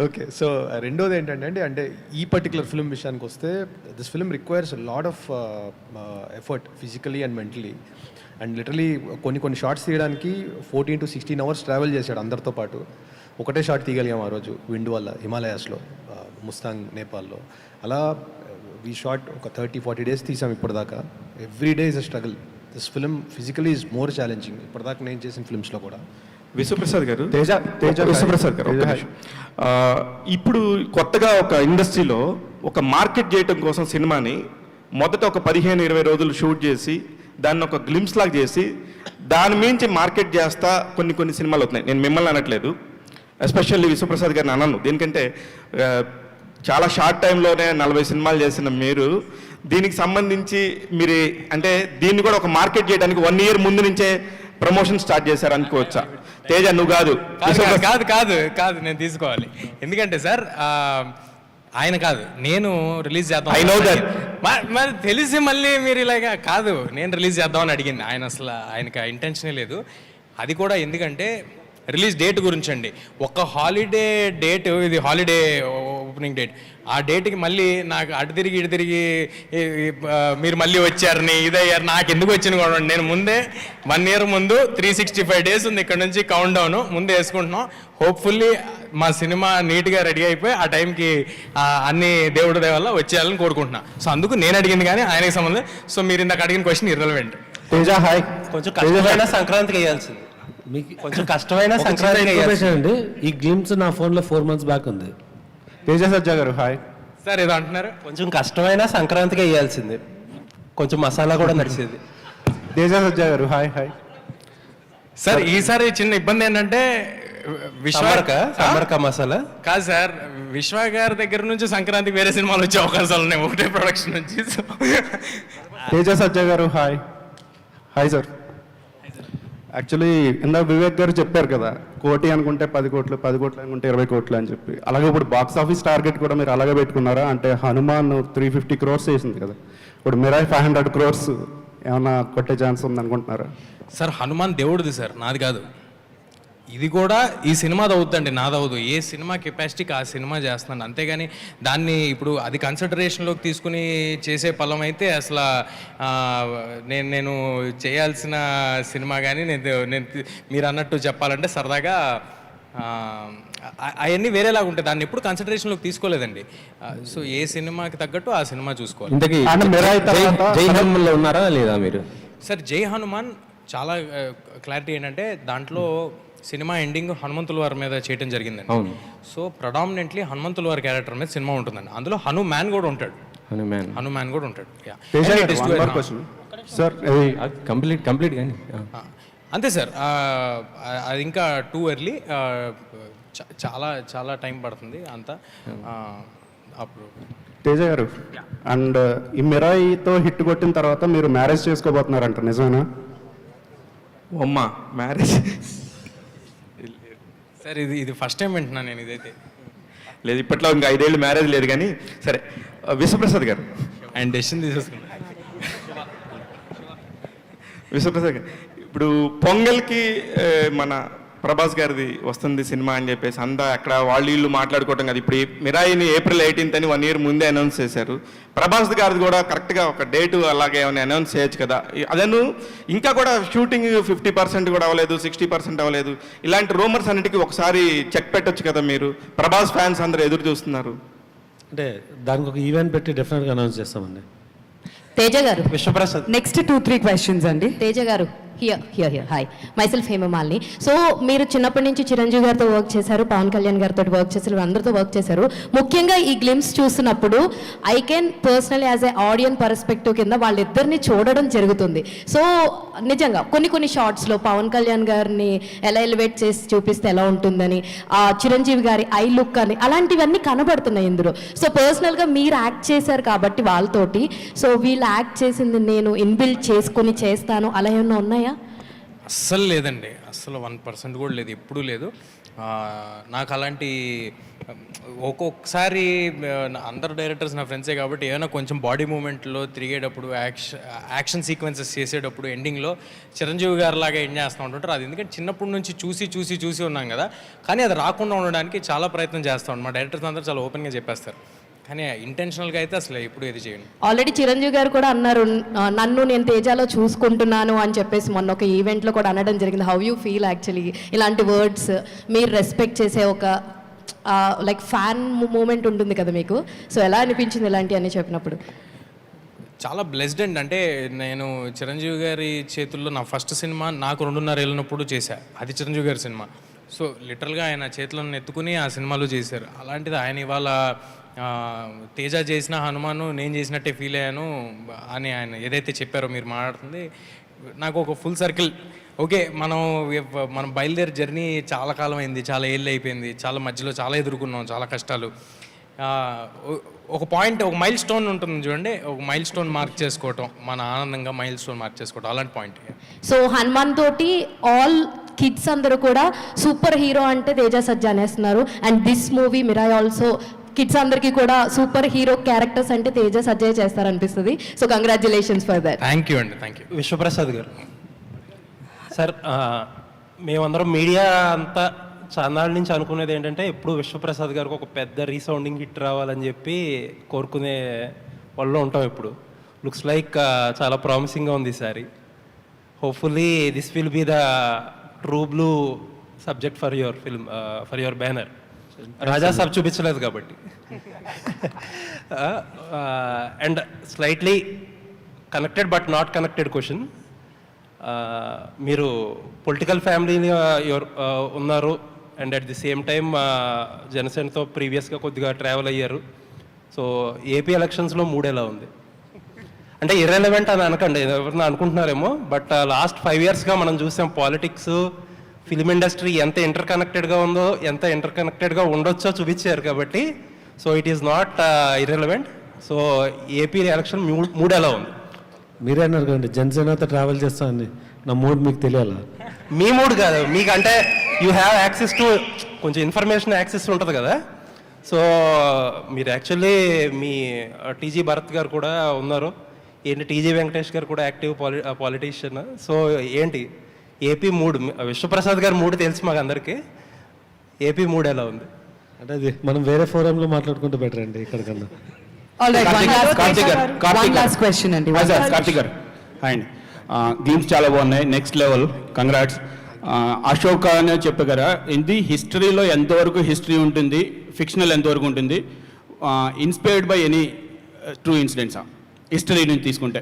ఓకే, సో రెండోది ఏంటంటే అండి, అంటే ఈ పర్టికులర్ ఫిల్మ్ విషయానికి వస్తే, this film requires lot of effort physically and mentally. And literally కొన్ని షార్ట్స్ తీయడానికి 14 to 16 hours ట్రావెల్ చేశాడు అందరితో పాటు. ఒకటే షాట్ తీయగలిగాం ఆ రోజు విండ్ వల్ల, హిమాలయాస్లో, ముస్తాంగ్, నేపాల్లో. అలా వీ షాట్ ఒక 30-40 days తీసాం ఇప్పటిదాకా. Every day is a struggle. This film physically is more challenging ఇప్పటిదాకా నేను చేసిన ఫిల్మ్స్లో కూడా. విశ్వప్రసాద్ గారు, విశ్వప్రసాద్ గారు, ఇప్పుడు కొత్తగా ఒక ఇండస్ట్రీలో ఒక మార్కెట్ చేయటం కోసం సినిమాని మొదట ఒక 15-20 రోజులు షూట్ చేసి దాన్ని ఒక గ్లిమ్స్ లాగా చేసి దాని మించి మార్కెట్ చేస్తా కొన్ని సినిమాలు అవుతున్నాయి. నేను మిమ్మల్ని అనట్లేదు, ఎస్పెషల్లీ విశ్వప్రసాద్ గారిని అన్నాను. దీనికంటే చాలా షార్ట్ టైంలోనే 40 సినిమాలు చేసిన మీరు దీనికి సంబంధించి మీరు అంటే దీన్ని కూడా ఒక మార్కెట్ చేయడానికి 1 year ముందు నుంచే ప్రమోషన్ స్టార్ట్ చేశారు అనుకోవచ్చా? తేజ నువ్వు కాదు కాదు నేను తీసుకోవాలి. ఎందుకంటే సార్ ఆయన కాదు, నేను రిలీజ్ చేద్దాం. I know that. మరి తెలిసి మళ్ళీ మీరు ఇలాగా కాదు, నేను రిలీజ్ చేద్దామని అడిగింది. ఆయనకి ఆ ఇంటెన్షనే లేదు. అది కూడా ఎందుకంటే రిలీజ్ డేట్ గురించి అండి. ఒక హాలిడే డేట్, ఇది హాలిడే ఓపెనింగ్ డేట్, ఆ డేట్కి మళ్ళీ నాకు అటు తిరిగి ఇటు తిరిగి మీరు మళ్ళీ వచ్చారని ఇదయ్యారు. నాకు ఎందుకు వచ్చింది కూడా, నేను ముందే 1 year ముందు 365 days ఉంది ఇక్కడ నుంచి కౌంట్ డౌన్ ముందే వేసుకుంటున్నాం. హోప్ఫుల్లీ మా సినిమా నీట్గా రెడీ అయిపోయి ఆ టైంకి అన్ని దేవుడి దయ వల్ల వచ్చేయాలని కోరుకుంటున్నా. సో అందుకు నేను అడిగింది కానీ ఆయనకి సంబంధం. సో మీరు ఇందాక అడిగిన క్వశ్చన్ ఇర్రెలవెంట్. తేజ హాయ్. కొంచెం కష్టమైన సంక్రాంతికి వేయాల్సింది, కొంచెం కష్టమైన సంక్రాంతికి అండి. ఈ గ్లిమ్స్ నా ఫోన్లో 4 months బ్యాక్ ఉంది. తేజ సజ్జా గారు హాయ్. సార్ ఏదో అంటున్నారు. కొంచెం కష్టమైన సంక్రాంతికి వేయాల్సింది, కొంచెం మసాలా కూడా నడిచేది. తేజ సజ్జా గారు హాయ్ హాయ్. సార్ ఈసారి చిన్న ఇబ్బంది ఏంటంటే సమరక మసాలా కాదు సార్, విశ్వ గారి దగ్గర నుంచి సంక్రాంతికి వేరే సినిమాలు వచ్చే అవకాశాలు ఉన్నాయి ఒకటే ప్రొడక్షన్ నుంచి. తేజ సజ్జా గారు హాయ్ హాయ్ సార్. యాక్చువల్లీ ఇందాక వివేక్ గారు చెప్పారు కదా, 1 కోటి అనుకుంటే 10 కోట్లు, 10 కోట్లు అనుకుంటే 20 కోట్లు అని చెప్పి. అలాగే ఇప్పుడు బాక్స్ ఆఫీస్ టార్గెట్ కూడా మీరు అలాగే పెట్టుకున్నారా? అంటే హనుమాన్ 350 crores చేసింది కదా, ఇప్పుడు మిరాయ్ 500 crores ఏమన్నా కొట్టే ఛాన్స్ ఉంది అనుకుంటున్నారా? సార్ హనుమాన్ దేవుడిది సార్, నాది కాదు. ఇది కూడా ఈ సినిమాది అవుతుందండి, నాదవుదు. ఏ సినిమా కెపాసిటీకి ఆ సినిమా చేస్తున్నాను, అంతేగాని దాన్ని ఇప్పుడు అది కన్సిడరేషన్లోకి తీసుకుని చేసే పలం అయితే అసలు నేను చేయాల్సిన సినిమా కానీ నేను మీరు అన్నట్టు చెప్పాలంటే సరదాగా అవన్నీ వేరేలాగా ఉంటాయి. దాన్ని ఎప్పుడు కన్సిడరేషన్లోకి తీసుకోలేదండి. సో ఏ సినిమాకి తగ్గట్టు ఆ సినిమా చూసుకోవాలి. ఇంతకీ జై హనుమన్లో ఉన్నారా లేదా మీరు? సార్ జై హనుమాన్ చాలా క్లారిటీ ఏంటంటే దాంట్లో సినిమా ఎండింగ్ హనుమంతుల వారి మీద చేయడం జరిగిందండి. అవును. సో ప్రొడామినెంట్లీ హనుమంతుల వారి క్యారెక్టర్ మీద సినిమా ఉంటుందండి. అందులో హనుమాన్ కూడా ఉంటాడు. హనుమాన్ కూడా ఉంటాడు. సార్ కంప్లీట్ కానీ అంతే సార్, అది ఇంకా టూ ఎర్లీ, చాలా చాలా టైం పడుతుంది అంతా. అప్పుడు తేజ గారు అండ్ ఈ మిరాయితో హిట్ కొట్టిన తర్వాత మీరు మ్యారేజ్ చేసుకోబోతున్నారంట, నిజమేనా? అమ్మ మ్యారేజ్ సార్ ఇది ఫస్ట్ టైం వింటున్నాను నేను ఇదైతే. లేదు, ఇప్పట్లో ఇంకా 5 ఏళ్ళు మ్యారేజ్ లేదు కానీ. సరే, విశ్వప్రసాద్ గారు ఆయన డెసిషన్ తీసేసుకున్నాను. విశ్వప్రసాద్ గారు, ఇప్పుడు పొంగల్కి మన ప్రభాస్ గారిది వస్తుంది సినిమా అని చెప్పేసి అంతా అక్కడ వాళ్ళు వీళ్ళు మాట్లాడుకోవటం కదా. ఇప్పుడు మిరాయిని April 18th అని 1 year ముందే అనౌన్స్ చేశారు. ప్రభాస్ గారిది కూడా కరెక్ట్గా ఒక డేటు అలాగే ఏమైనా అనౌన్స్ చేయొచ్చు కదా. అదను ఇంకా కూడా షూటింగ్ 50% కూడా అవ్వలేదు, 60% అవ్వలేదు. ఇలాంటి రూమర్స్ అన్నిటికీ ఒకసారి చెక్ పెట్టొచ్చు కదా మీరు. ప్రభాస్ ఫ్యాన్స్ అందరూ ఎదురు చూస్తున్నారు. అంటే దానికి ఒక ఈవెంట్ పెట్టి డెఫినెట్గా అనౌన్స్ చేస్తామండి. తేజ గారు, విశ్వప్రసాద్ నెక్స్ట్ 2-3 questions అండి. Teja garu here hi, myself Hemamalini. So మీరు చిన్నప్పటి నుంచి చిరంజీవి గారితో వర్క్ చేశారు, పవన్ కళ్యాణ్ గారితో వర్క్ చేశారు, అందరితో వర్క్ చేశారు. ముఖ్యంగా ఈ గ్లిమ్స్ చూస్తున్నప్పుడు I can personally as a audience perspective కింద వాళ్ళిద్దరిని చూడడం జరుగుతుంది. సో నిజంగా కొన్ని షార్ట్స్లో పవన్ కళ్యాణ్ గారిని ఎలా ఎలివేట్ చేసి చూపిస్తే ఎలా ఉంటుందని, చిరంజీవి గారి ఐ లుక్ అని అలాంటివన్నీ కనబడుతున్నాయి ఇందులో. సో పర్సనల్గా మీరు యాక్ట్ చేశారు కాబట్టి వాళ్ళతోటి, సో వీళ్ళు యాక్ట్ చేసింది నేను ఇన్బిల్డ్ చేసుకొని చేస్తాను అలా ఏమన్నా ఉన్నాయా? అస్సలు లేదండి, అస్సలు 1% కూడా లేదు, ఎప్పుడూ లేదు. నాకు అలాంటి ఒక్కొక్కసారి అందరు డైరెక్టర్స్ నా ఫ్రెండ్సే కాబట్టి ఏమైనా కొంచెం బాడీ మూమెంట్లో తిరిగేటప్పుడు యాక్షన్ సీక్వెన్సెస్ చేసేటప్పుడు ఎండింగ్లో చిరంజీవి గారు లాగా ఎండ్ చేస్తూ ఉంటుంటారు. అది ఎందుకంటే చిన్నప్పటి నుంచి చూసి ఉన్నాం కదా, కానీ అది రాకుండా ఉండడానికి చాలా ప్రయత్నం చేస్తూ ఉంటాం. మా డైరెక్టర్స్ అందరూ చాలా ఓపెన్గా చెప్పేస్తారు, కానీ ఇంటెన్షనల్గా అయితే అసలు ఎప్పుడు ఏది చేయను. ఆల్రెడీ చిరంజీవి గారు కూడా అన్నారు, నన్ను నేను తేజాలో చూసుకుంటున్నాను అని చెప్పేసి మొన్న ఒక ఈవెంట్లో కూడా అనడం జరిగింది. హౌ యూ ఫీల్ యాక్చువల్లీ ఇలాంటి వర్డ్స్, మీరు రెస్పెక్ట్ చేసే ఒక లైక్ ఫ్యాన్ మూమెంట్ ఉంటుంది కదా మీకు, సో ఎలా అనిపించింది ఇలాంటి అని చెప్పినప్పుడు? చాలా బ్లెస్డ్ అండి. అంటే నేను చిరంజీవి గారి చేతుల్లో నా ఫస్ట్ సినిమా నాకు 2.5 ఏళ్ళనప్పుడు చేశా, అది చిరంజీవి గారి సినిమా. సో లిటరల్గా ఆయన చేతులను ఎత్తుకుని ఆ సినిమాలో చేశారు. అలాంటిది ఆయన ఇవాళ తేజ చేసిన హనుమాను నేను చేసినట్టే ఫీల్ అయ్యాను అని ఆయన ఏదైతే చెప్పారో మీరు మాట్లాడుతుంది, నాకు ఒక ఫుల్ సర్కిల్. ఓకే, మనం బయలుదేరి జర్నీ చాలా కాలం అయింది, చాలా ఏళ్ళు అయిపోయింది, చాలా మధ్యలో చాలా ఎదుర్కొన్నాం, చాలా కష్టాలు. ఒక పాయింట్, ఒక మైల్ స్టోన్ ఉంటుంది చూడండి, ఒక మైల్ స్టోన్ మార్క్ చేసుకోవటం, మన ఆనందంగా మైల్ స్టోన్ మార్క్ చేసుకోవటం, అలాంటి పాయింట్. సో హనుమాన్ తోటి ఆల్ కిడ్స్ అందరూ కూడా సూపర్ హీరో అంటే తేజ సజ్జా అనేస్తున్నారు. And this movie Mirai also kids అందరికీ కూడా సూపర్ హీరో క్యారెక్టర్స్ అంటే తేజ సజ్జా చేస్తారనిపిస్తుంది. So congratulations for that. Thank you అండి, thank you. Vishwaprasad garu, sir మేమందరం మీడియా అంతా చాన్నాళ్ళ నుంచి అనుకునేది ఏంటంటే ఎప్పుడు విశ్వప్రసాద్ గారికి ఒక పెద్ద రీసౌండింగ్ హిట్ రావాలని చెప్పి కోరుకునే వాళ్ళు ఉంటాం. ఇప్పుడు లుక్స్ లైక్ చాలా ప్రామిసింగ్గా ఉంది ఈసారి. Hopefully this will be the true blue subject for your film, for your banner. Raja Saab చూపించలేదు కాబట్టి. And slightly connected but not connected question. మీరు పొలిటికల్ ఫ్యామిలీని ఉన్నారు and at the same time జనసేనతో ప్రీవియస్గా కొద్దిగా ట్రావెల్ అయ్యారు. సో ఏపీ ఎలక్షన్స్లో మూడ్ ఎలా ఉంది? అంటే ఇర్రెలవెంట్ అని అనకండి, ఎవరైనా అనుకుంటున్నారేమో, బట్ లాస్ట్ 5 yearsగా మనం చూసాం పాలిటిక్స్, ఫిలిం ఇండస్ట్రీ ఎంత ఇంటర్ కనెక్టెడ్గా ఉందో, ఎంత ఇంటర్ కనెక్టెడ్గా ఉండొచ్చో చూపించారు. కాబట్టి so it is not irrelevant. So AP election mood ఎలా ఉంది? మీరే అన్నారు కదండి జనసేనతో ట్రావెల్ చేస్తానని, నా మూడ్ మీకు తెలియాలా? మీ మూడ్ కాదు, మీకు అంటే యూ హ్యావ్ యాక్సెస్ టు కొంచెం ఇన్ఫర్మేషన్ యాక్సెస్ ఉంటుంది కదా. సో మీరు యాక్చువల్లీ మీ టీజీ భరత్ గారు కూడా ఉన్నారు, ఏంటి టీజీ వెంకటేష్ గారు కూడా యాక్టివ్ పాలిటీషియన్. సో ఏంటి ఏపీ మూడ్? విశ్వప్రసాద్ గారి మూడ్ తెలుసు మాకు అందరికీ, ఏపీ మూడ్ ఎలా ఉంది? అంటే అది మనం వేరే ఫోరంలో మాట్లాడుకుంటే బెటర్ అండి ఇక్కడ కన్నా. All right, one last question అండి. కార్తిక్ గారు అండ్ గేమ్స్ చాలా బాగున్నాయి, నెక్స్ట్ లెవెల్, కంగ్రాట్స్. అశోక్ అనే చెప్పారు కదా, ఇది హిస్టరీలో ఎంతవరకు హిస్టరీ ఉంటుంది, ఫిక్షనల్ ఎంతవరకు ఉంటుంది, ఇన్స్పైర్డ్ బై ఎనీ ట్రూ ఇన్సిడెంట్సా హిస్టరీ నుంచి తీసుకుంటే?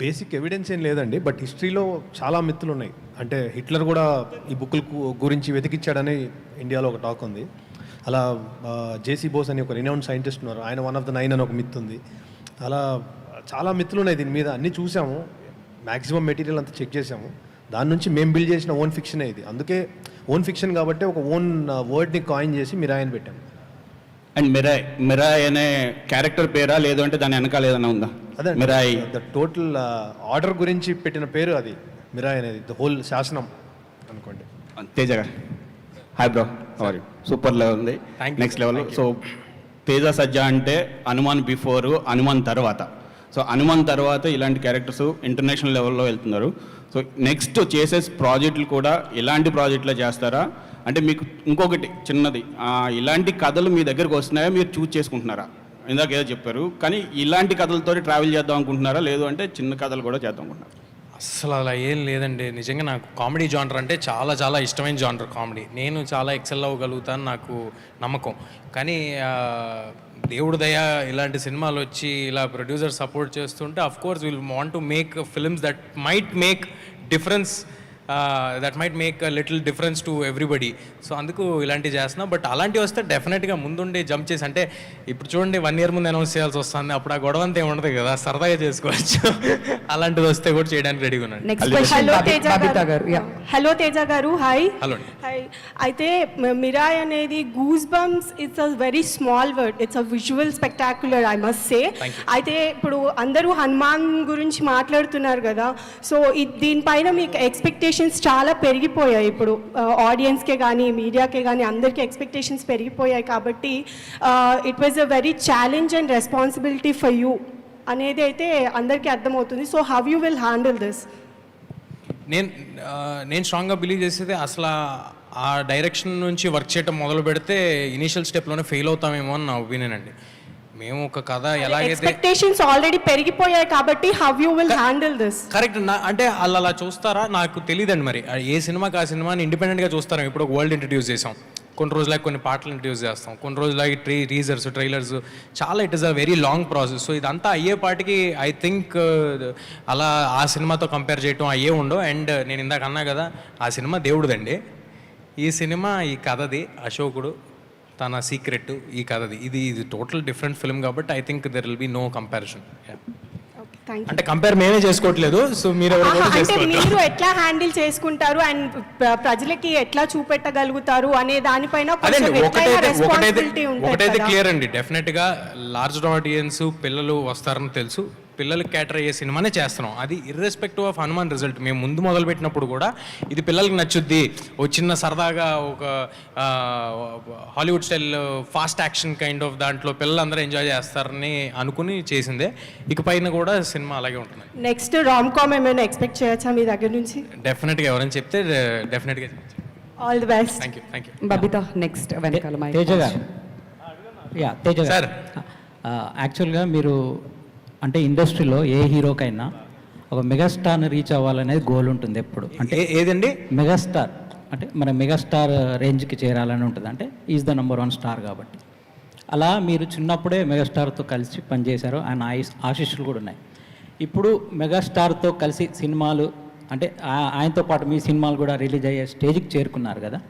బేసిక్ ఎవిడెన్స్ ఏం లేదండి, బట్ హిస్టరీలో చాలా మిత్తులు ఉన్నాయి. అంటే హిట్లర్ కూడా ఈ బుక్కుల గురించి వెతికిచ్చాడని ఇండియాలో ఒక టాక్ ఉంది. అలా జేసీ బోస్ అని ఒక రినౌండ్ సైంటిస్ట్ ఉన్నారు, ఆయన 1 of the 9 అని ఒక మిత్ ఉంది. అలా చాలా మిత్తులు ఉన్నాయి దీని మీద, అన్నీ చూసాము, మ్యాక్సిమం మెటీరియల్ అంతా చెక్ చేసాము. దాని నుంచి మేము బిల్డ్ చేసిన ఓన్ ఫిక్షనే ఇది. అందుకే ఓన్ ఫిక్షన్ కాబట్టి ఒక ఓన్ వర్డ్ని కాయిన్ చేసి మిరాయ్ అని పెట్టాము. అండ్ మిరాయ్ అనే క్యారెక్టర్ పేరా, లేదు అంటే దాని వెనకాల ఏదైనా ఉందా? అదే మిరాయ్ ద టోటల్ ఆర్డర్ గురించి పెట్టిన పేరు అది, మిరాయ్ అనేది, ద హోల్ శాసనం అనుకోండి. తేజ గారు hi bro, sorry super level ఉంది, నెక్స్ట్ లెవెల్. సో తేజ సజ్జా అంటే హనుమాన్ బిఫోర్, హనుమాన్ తర్వాత. సో హనుమాన్ తర్వాత ఇలాంటి క్యారెక్టర్స్ ఇంటర్నేషనల్ లెవెల్లో వెళ్తున్నారు. సో నెక్స్ట్ చేసే ప్రాజెక్టులు కూడా ఇలాంటి ప్రాజెక్టులే చేస్తారా? అంటే మీకు ఇంకొకటి చిన్నది, ఇలాంటి కథలు మీ దగ్గరకు వస్తున్నాయా, మీరు చూస్ చేసుకుంటున్నారా? ఇందాక ఏదో చెప్పారు, కానీ ఇలాంటి కథలతో ట్రావెల్ చేద్దాం అనుకుంటున్నారా, లేదు అంటే చిన్న కథలు కూడా చేద్దాం అనుకుంటున్నారా? అస్సలు అలా ఏం లేదండి. నిజంగా నాకు కామెడీ జానర్ అంటే చాలా చాలా ఇష్టమైన జానర్ కామెడీ. నేను చాలా ఎక్సెల్ అవ్వగలుగుతాను, నాకు నమ్మకం. కానీ దేవుడు దయ ఇలాంటి సినిమాలు వచ్చి ఇలా ప్రొడ్యూసర్ సపోర్ట్ చేస్తుంటే of course will want to make films that might make difference, that might make a little difference to everybody. So అందుకు ఇలాంటివి చేస్తున్నా. బట్ అలాంటివి వస్తే డెఫినెట్గా ముందుండి జంప్ చేసి, అంటే ఇప్పుడు చూడండి 1 year ముందు అనౌన్స్ చేయాల్సి వస్తుంది, అప్పుడు ఆ గొడవ అంతా ఏముండదు కదా, సరదాగా చేసుకోవచ్చు. అలాంటిది వస్తే కూడా చేయడానికి రెడీగా ఉన్నాను. హలో తేజ గారు, హాయ్. Hello hi. అయితే మిరాయ్ అనేది goose bumps, it's a very small word, it's a visual spectacular, I must say. అయితే ఇప్పుడు అందరూ హనుమాన్ గురించి మాట్లాడుతున్నారు కదా, సో దీనిపైన మీకు ఎక్స్పెక్టేషన్స్ చాలా పెరిగిపోయాయి. ఇప్పుడు ఆడియన్స్కే కానీ మీడియాకే కానీ అందరికీ ఎక్స్పెక్టేషన్స్ పెరిగిపోయాయి. కాబట్టి it was a very challenge and responsibility for you అనేది అయితే అందరికీ అర్థమవుతుంది. So how you will handle this? నేను స్ట్రాంగ్గా బిలీవ్ చేసేది, అసలు ఆ డైరెక్షన్ నుంచి వర్క్ చేయడం మొదలు పెడితే ఇనీషియల్ స్టెప్లోనే ఫెయిల్ అవుతామేమో అని నా ఒపీనియన్ అండి. మేము ఒక కథ ఎలాగైతే ఎక్స్పెక్టేషన్స్ ఆల్రెడీ పెరిగిపోయాయి కాబట్టి how you will handle this? Correct. అంటే వాళ్ళు అలా చూస్తారా నాకు తెలియదండి. మరి ఏ సినిమాకి ఆ సినిమాని ఇండిపెండెంట్గా చూస్తారా? ఇప్పుడు ఒక వరల్డ్ ఇంట్రడ్యూస్ చేసాం, కొన్ని రోజులకి కొన్ని పాటలు ఇంట్రడ్యూస్ చేస్తాం, కొన్ని రోజులకి టీజర్స్, ట్రైలర్స్, చాలా it is a very long process. So ఇదంతా అయ్యేపాటికి ఐ థింక్ అలా ఆ సినిమాతో కంపేర్ చేయటం అయ్యే ఉండవు. అండ్ నేను ఇందాక అన్నా కదా, ఆ సినిమా దేవుడిదండి, ఈ సినిమా ఈ కథది, అశోకుడు తన సీక్రెట్ ఈ కథది. ఇది టోటల్ డిఫరెంట్ ఫిల్మ్ కాబట్టి I think there will be no comparison. అంటే కంపేర్ మేమే చేసుకోవట్లేదు, సో మీరు మీరు ఎట్లా హ్యాండిల్ చేసుకుంటారు అండ్ ప్రజలకి ఎట్లా చూపెట్టగలుగుతారు అనే దానిపైన ఒకటైతే క్లియర్ అండి, డెఫినెట్గా లార్జ్ ఆడియన్స్ పిల్లలు వస్తారని తెలుసు, పిల్లలకి క్యాటర్ అయ్యే సినిమానే చేస్తున్నాం. అది ఇర్రెస్పెక్టివ్ ఆఫ్ హనుమాన్ రిజల్ట్. మేము ముందు మొదలుపెట్టినప్పుడు కూడా ఇది పిల్లలకి నచ్చుద్ది, ఒక చిన్న సరదాగా ఒక Hollywood style fast action kind of దాంట్లో పిల్లలందరూ ఎంజాయ్ చేస్తారని అనుకుని చేసిందే. ఇక పైన కూడా సినిమా అలాగే ఉంటుంది. నెక్స్ట్ రామ్ కామ్ ఏమైనా ఎక్స్పెక్ట్ చేయొచ్చా మీ దగ్గర నుంచి? డెఫినెట్గా ఎవరైనా చెప్తే డెఫినెట్గా all the best. Thank you. Babita next వెనకాల తేజ గారు. తేజ గారు, యాక్చువల్గా మీరు అంటే ఇండస్ట్రీలో ఏ హీరోకైనా ఒక మెగాస్టార్ని రీచ్ అవ్వాలనేది గోల్ ఉంటుంది ఎప్పుడు. అంటే ఏదండి మెగాస్టార్ అంటే మన మెగాస్టార్ రేంజ్కి చేరాలని ఉంటుంది, అంటే ఈజ్ ద నెంబర్ 1 స్టార్ కాబట్టి. అలా మీరు చిన్నప్పుడే మెగాస్టార్తో కలిసి పనిచేశారు, ఆయన ఆశీస్సులు కూడా ఉన్నాయి. ఇప్పుడు మెగాస్టార్తో కలిసి సినిమాలు అంటే ఆయనతో పాటు మీ సినిమాలు కూడా రిలీజ్ అయ్యే స్టేజ్కి చేరుకున్నారు కదా.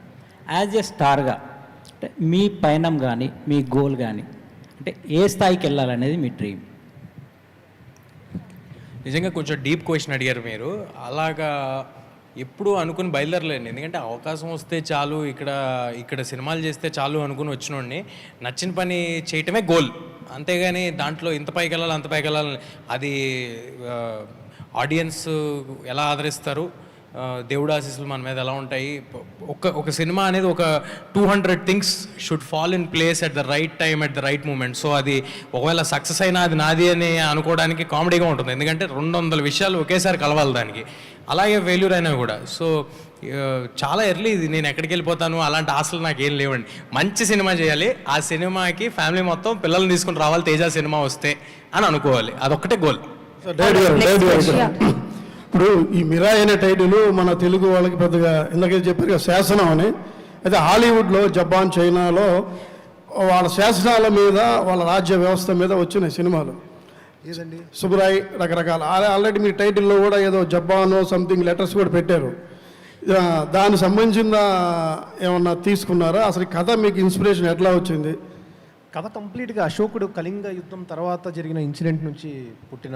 యాజ్ ఏ స్టార్గా అంటే మీ పయనం కానీ మీ గోల్ కానీ అంటే ఏ స్థాయికి వెళ్ళాలనేది మీ డ్రీమ్? నిజంగా కొంచెం డీప్ క్వశ్చన్ అడిగారు మీరు. అలాగా ఎప్పుడు అనుకుని బయలుదేరలేండి. ఎందుకంటే అవకాశం వస్తే చాలు, ఇక్కడ సినిమాలు చేస్తే చాలు అనుకుని వచ్చినోడిని. నచ్చిన పని చేయటమే గోల్, అంతేగాని దాంట్లో ఇంత పైకి వెళ్ళాలి అంత పైకి వెళ్ళాలి, అది ఆడియన్స్ ఎలా ఆదరిస్తారు, దేవుడు ఆశీస్సులు మన మీద ఎలా ఉంటాయి. ఒక సినిమా అనేది ఒక 200 things should fall in place at the right time at the right moment. So అది ఒకవేళ సక్సెస్ అయినా అది నాది అని అనుకోవడానికి కామెడీగా ఉంటుంది, ఎందుకంటే 200 విషయాలు ఒకేసారి కలవాలి దానికి. అలాగే ఫెయిల్యూర్ అయినా కూడా. సో చాలా ఎర్లీ ఇది, నేను ఎక్కడికి వెళ్ళిపోతాను అలాంటి ఆశలు నాకు ఏం లేవండి. మంచి సినిమా చేయాలి, ఆ సినిమాకి ఫ్యామిలీ మొత్తం పిల్లల్ని తీసుకుని రావాలి తేజ సినిమా వస్తే అని అనుకోవాలి, అదొక్కటే గోల్. ఇప్పుడు ఈ మిరాయ్ అనే టైటిల్ మన తెలుగు వాళ్ళకి పెద్దగా ఇందాక చెప్పారు కదా శాసనం అని. అయితే హాలీవుడ్లో, జపాన్, చైనాలో వాళ్ళ శాసనాల మీద, వాళ్ళ రాజ్య వ్యవస్థ మీద వచ్చిన సినిమాలు ఏదండి సుబ్రాయ్ రకరకాల. ఆల్రెడీ మీ టైటిల్లో కూడా ఏదో జపాన్ సంథింగ్ లెటర్స్ కూడా పెట్టారు. దానికి సంబంధించిన ఏమన్నా తీసుకున్నారా? అసలు కథ మీకు ఇన్స్పిరేషన్ ఎట్లా వచ్చింది? కథ కంప్లీట్గా అశోకుడు కళింగ యుద్ధం తర్వాత జరిగిన ఇన్సిడెంట్ నుంచి పుట్టిన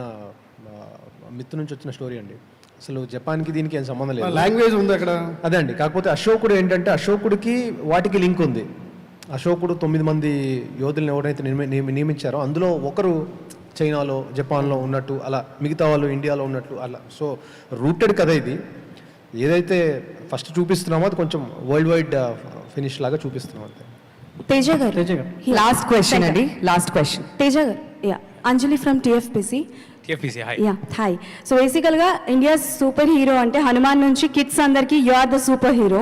మిత్తు నుంచి వచ్చిన స్టోరీ అండి. అసలు జపాన్కి దీనికి ఏం సంబంధం లేదు. లాంగ్వేజ్ ఉంది అక్కడ, అదే అండి. కాకపోతే అశోకుడు ఏంటంటే అశోకుడికి వాటికి లింక్ ఉంది. అశోకుడు 9 మంది యోధులను ఎవరైతే నియమించారో అందులో ఒకరు చైనాలో, జపాన్లో ఉన్నట్టు, అలా మిగతా వాళ్ళు ఇండియాలో ఉన్నట్లు అలా. సో రూటెడ్ కథ ఇది. ఏదైతే ఫస్ట్ చూపిస్తున్నామో అది కొంచెం వరల్డ్ వైడ్ ఫినిష్ లాగా చూపిస్తున్నాం అంతే. తేజ గారు, లాస్ట్ క్వశ్చన్ అండి, last question. Teja garu, Anjali from TFPC. Hi. So బేసికల్గా ఇండియా సూపర్ హీరో అంటే హనుమాన్ నుంచి కిడ్స్ అందరికీ you are the super hero.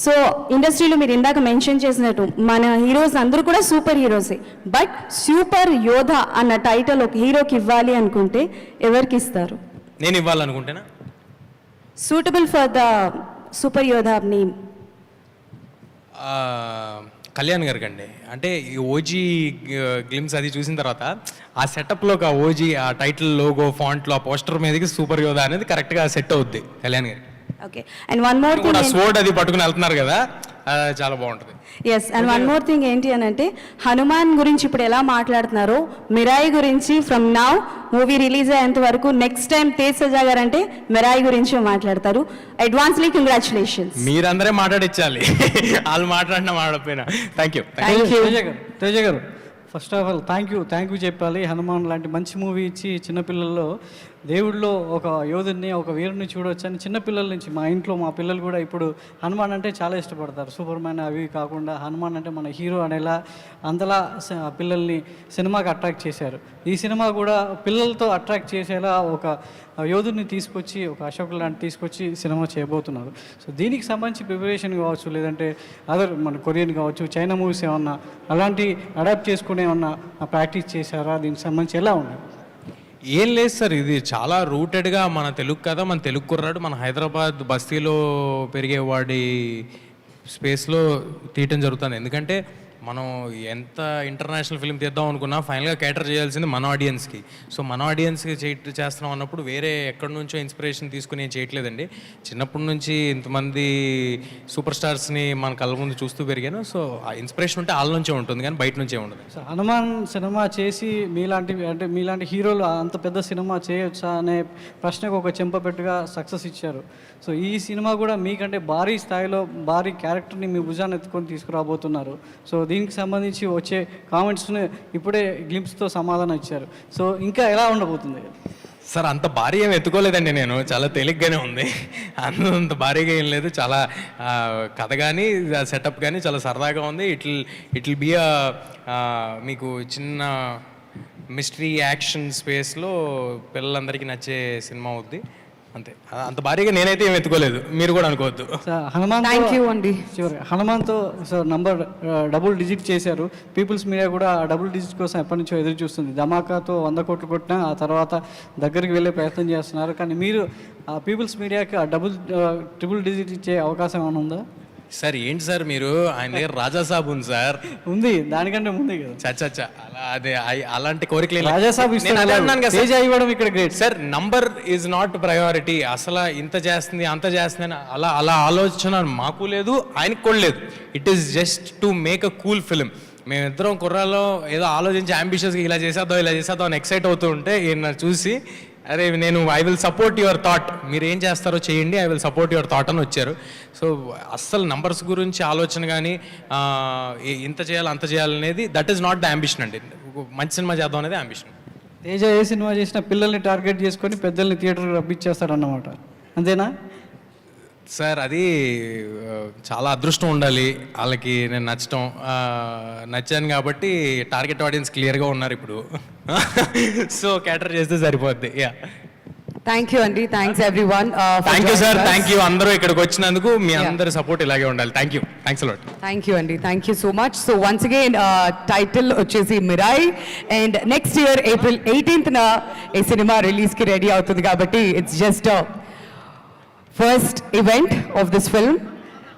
So ఇండస్ట్రీలో మీరు ఇందాక మెన్షన్ చేసినట్టు మన హీరోస్ అందరూ కూడా సూపర్ హీరోసే. బట్ సూపర్ యోధ అన్న టైటిల్ ఒక హీరోకి ఇవ్వాలి అనుకుంటే ఎవరికి ఇస్తారు? నేను ఇవ్వాలనుకుంటేనా? సూటబుల్ ఫర్ ద సూపర్ యోధ నేమ్. కళ్యాణ్ గారికి అండి. అంటే ఈ ఓజీ గ్లిమ్స్ అది చూసిన తర్వాత ఆ సెటప్లో ఆ ఓజీ, ఆ టైటిల్, లోగో, ఫాంట్లో, ఆ పోస్టర్ మీదకి సూపర్ యోధ అనేది కరెక్ట్గా సెట్ అవుద్ది కళ్యాణ్ గారికి. Okay. And one more thing, sword అది పట్టుకుని వెళ్తున్నారు కదా, చాలా బాగుంటుంది. Yes. And one more thing ఏంటి అని అంటే, హనుమాన్ గురించి ఇప్పుడు ఎలా మాట్లాడుతున్నారో, మిరాయి గురించి ఫ్రమ్ నౌ మూవీ రిలీజ్ అయ్యేంత వరకు నెక్స్ట్ టైం తేజ్ సజా గారు అంటే మిరాయి గురించి మాట్లాడతారు. Advancely congratulations. మీరందరే మాట్లాడించాలి, వాళ్ళు మాట్లాడినా మాట్లాడకపోయినా. Thank you. Teja garu, first of all thank you చెప్పాలి. హనుమాన్ లాంటి మంచి మూవీ ఇచ్చి చిన్నపిల్లల్లో దేవుడిలో ఒక యోధుడిని, ఒక వీరుని చూడవచ్చు అని చిన్నపిల్లల నుంచి, మా ఇంట్లో మా పిల్లలు కూడా ఇప్పుడు హనుమాన్ అంటే చాలా ఇష్టపడతారు. సూపర్ మ్యాన్ అవి కాకుండా హనుమాన్ అంటే మన హీరో అనేలా అంతలా పిల్లల్ని సినిమాకి అట్రాక్ట్ చేశారు. ఈ సినిమా కూడా పిల్లలతో అట్రాక్ట్ చేసేలా ఒక యోధుడిని తీసుకొచ్చి, ఒక అశోక్ లాంటి తీసుకొచ్చి సినిమా చేయబోతున్నారు. సో దీనికి సంబంధించి ప్రిపరేషన్ కావచ్చు, లేదంటే అదర్ మన కొరియన్ కావచ్చు, చైనా మూవీస్ ఏమన్నా అలాంటి అడాప్ట్ చేసుకునే ఏమన్నా ప్రాక్టీస్ చేశారా? దీనికి సంబంధించి ఎలా ఉన్నాయి? ఏం లేదు సార్, ఇది చాలా రూటెడ్గా మన తెలుగు కథ, మన తెలుగు కుర్రాడు మన హైదరాబాద్ బస్తీలో పెరిగేవాడి స్పేస్లో తీయటం జరుగుతుంది. ఎందుకంటే మనం ఎంత ఇంటర్నేషనల్ ఫిల్మ్ తీద్దాం అనుకున్నా ఫైనల్గా క్యాటర్ చేయాల్సింది మన ఆడియన్స్కి. సో మన ఆడియన్స్కి చేస్తున్నాం అన్నప్పుడు వేరే ఎక్కడి నుంచో ఇన్స్పిరేషన్ తీసుకుని ఏం చేయట్లేదండి. చిన్నప్పటి నుంచి ఇంతమంది సూపర్ స్టార్స్ని మన కళ్ళ ముందు చూస్తూ పెరిగాను. సో ఆ ఇన్స్పిరేషన్ ఉంటే వాళ్ళ నుంచే ఉంటుంది, కానీ బయట నుంచే ఉండదు. సో హనుమాన్ సినిమా చేసి మీలాంటి హీరోలు అంత పెద్ద సినిమా చేయొచ్చా అనే ప్రశ్నకు ఒక చెంపపెట్టుగా సక్సెస్ ఇచ్చారు. సో ఈ సినిమా కూడా మీకంటే భారీ స్థాయిలో భారీ క్యారెక్టర్ని మీ భుజాన్ని ఎత్తుకొని తీసుకురాబోతున్నారు. సో దీనికి సంబంధించి వచ్చే కామెంట్స్ని ఇప్పుడే గ్లింప్స్తో సమాధానం ఇచ్చారు. సో ఇంకా ఎలా ఉండబోతుంది? సార్ అంత భారీ ఏమి ఎత్తుకోలేదండి, నేను చాలా తేలిగ్గానే ఉంది. అంత భారీగా ఏం లేదు. చాలా కథ కానీ సెటప్ కానీ చాలా సరదాగా ఉంది. ఇట్ విల్ బి మీకు చిన్న మిస్టరీ యాక్షన్ స్పేస్లో పిల్లలందరికీ నచ్చే సినిమా అవుద్ది అంతే. అంత భారీగా నేనైతే ఏం ఎత్తుకోలేదు, మీరు కూడా అనుకోవద్దు. హనుమాన్తో సార్ నంబర్ డబుల్ డిజిట్ చేశారు. పీపుల్స్ మీడియా కూడా డబుల్ డిజిట్ కోసం ఎప్పటి నుంచో ఎదురు చూస్తుంది. ధమాకాతో 100 కోట్లు కొట్టినా ఆ తర్వాత దగ్గరికి వెళ్ళే ప్రయత్నం చేస్తున్నారు. కానీ మీరు ఆ పీపుల్స్ మీడియాకి ఆ ట్రిపుల్ డిజిట్ ఇచ్చే అవకాశం ఏమైనా ఉందా? సార్ ఏంటి సార్ మీరు, ఆయన దగ్గర రాజాసాబ్ ఉంది సార్. ఉంది, దానికంటే ముందే కదా. చచ్చా అలా అదే అలాంటి కోరికలు రాజాసాబ్ ఇక్కడ great sir. Number is not priority. అసలు ఇంత చేస్తుంది అంత చేస్తుంది అని అలా ఆలోచన మాకు లేదు, ఆయనకు కూడా లేదు. It is just to make a cool film. మేమిద్దరం కుర్రాల్లో ఏదో ఆలోచించి అంబిషియస్గా ఇలా చేసేద్దాం అని ఎక్సైట్ అవుతూ ఉంటే ఈయన చూసి అరే నేను I will support your thought, మీరు ఏం చేస్తారో చేయండి, I will support your thought అని వచ్చారు. సో అస్సలు నంబర్స్ గురించి ఆలోచన కానీ ఇంత చేయాలి అంత చేయాలనేది that is not the ambition అండి. మంచి సినిమా చేద్దాం అనేది అంబిషన్. తేజ ఏ సినిమా చేసినా పిల్లల్ని టార్గెట్ చేసుకొని పెద్దల్ని థియేటర్కి రప్పించేస్తాడన్నమాట, అంతేనా? సార్ అది చాలా అదృష్టం ఉండాలి వాళ్ళకి నేను నచ్చాను కాబట్టి టార్గెట్ ఆడియన్స్ క్లియర్గా ఉన్నారు ఇప్పుడు. సో క్యాటర్ చేస్తే సరిపోద్ది. యా, థ్యాంక్ యూ అండి, thanks everyone. Thank you sir, thank you అందరూ ఇక్కడికి వచ్చినందుకు. మీ అందరి సపోర్ట్ ఇలాగే ఉండాలి. Thank you, thanks a lot. Thank you అండి, thank you so much. So once again title వచ్చేసి Mirai, and next year April 18th ఈ సినిమా రిలీజ్కి రెడీ అవుతుంది కాబట్టి it's just first event of this film.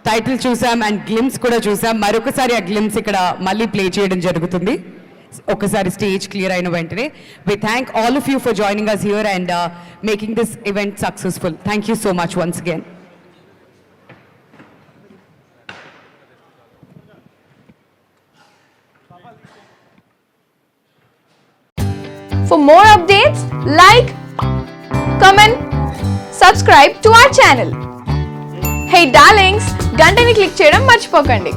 Title చూసాం అండ్ గ్లిమ్స్ కూడా చూసాం. మరొకసారి ఆ గ్లిమ్స్ ఇక్కడ మళ్ళీ ప్లే చేయడం జరుగుతుంది ఒకసారి స్టేజ్ క్లియర్ అయిన వెంటనే. We thank all of you for joining us here and making this event successful. Thank you so much once again. For more updates, like, comment, subscribe to our channel. Hey darlings, గంటని click చేయడం మర్చిపోకండి.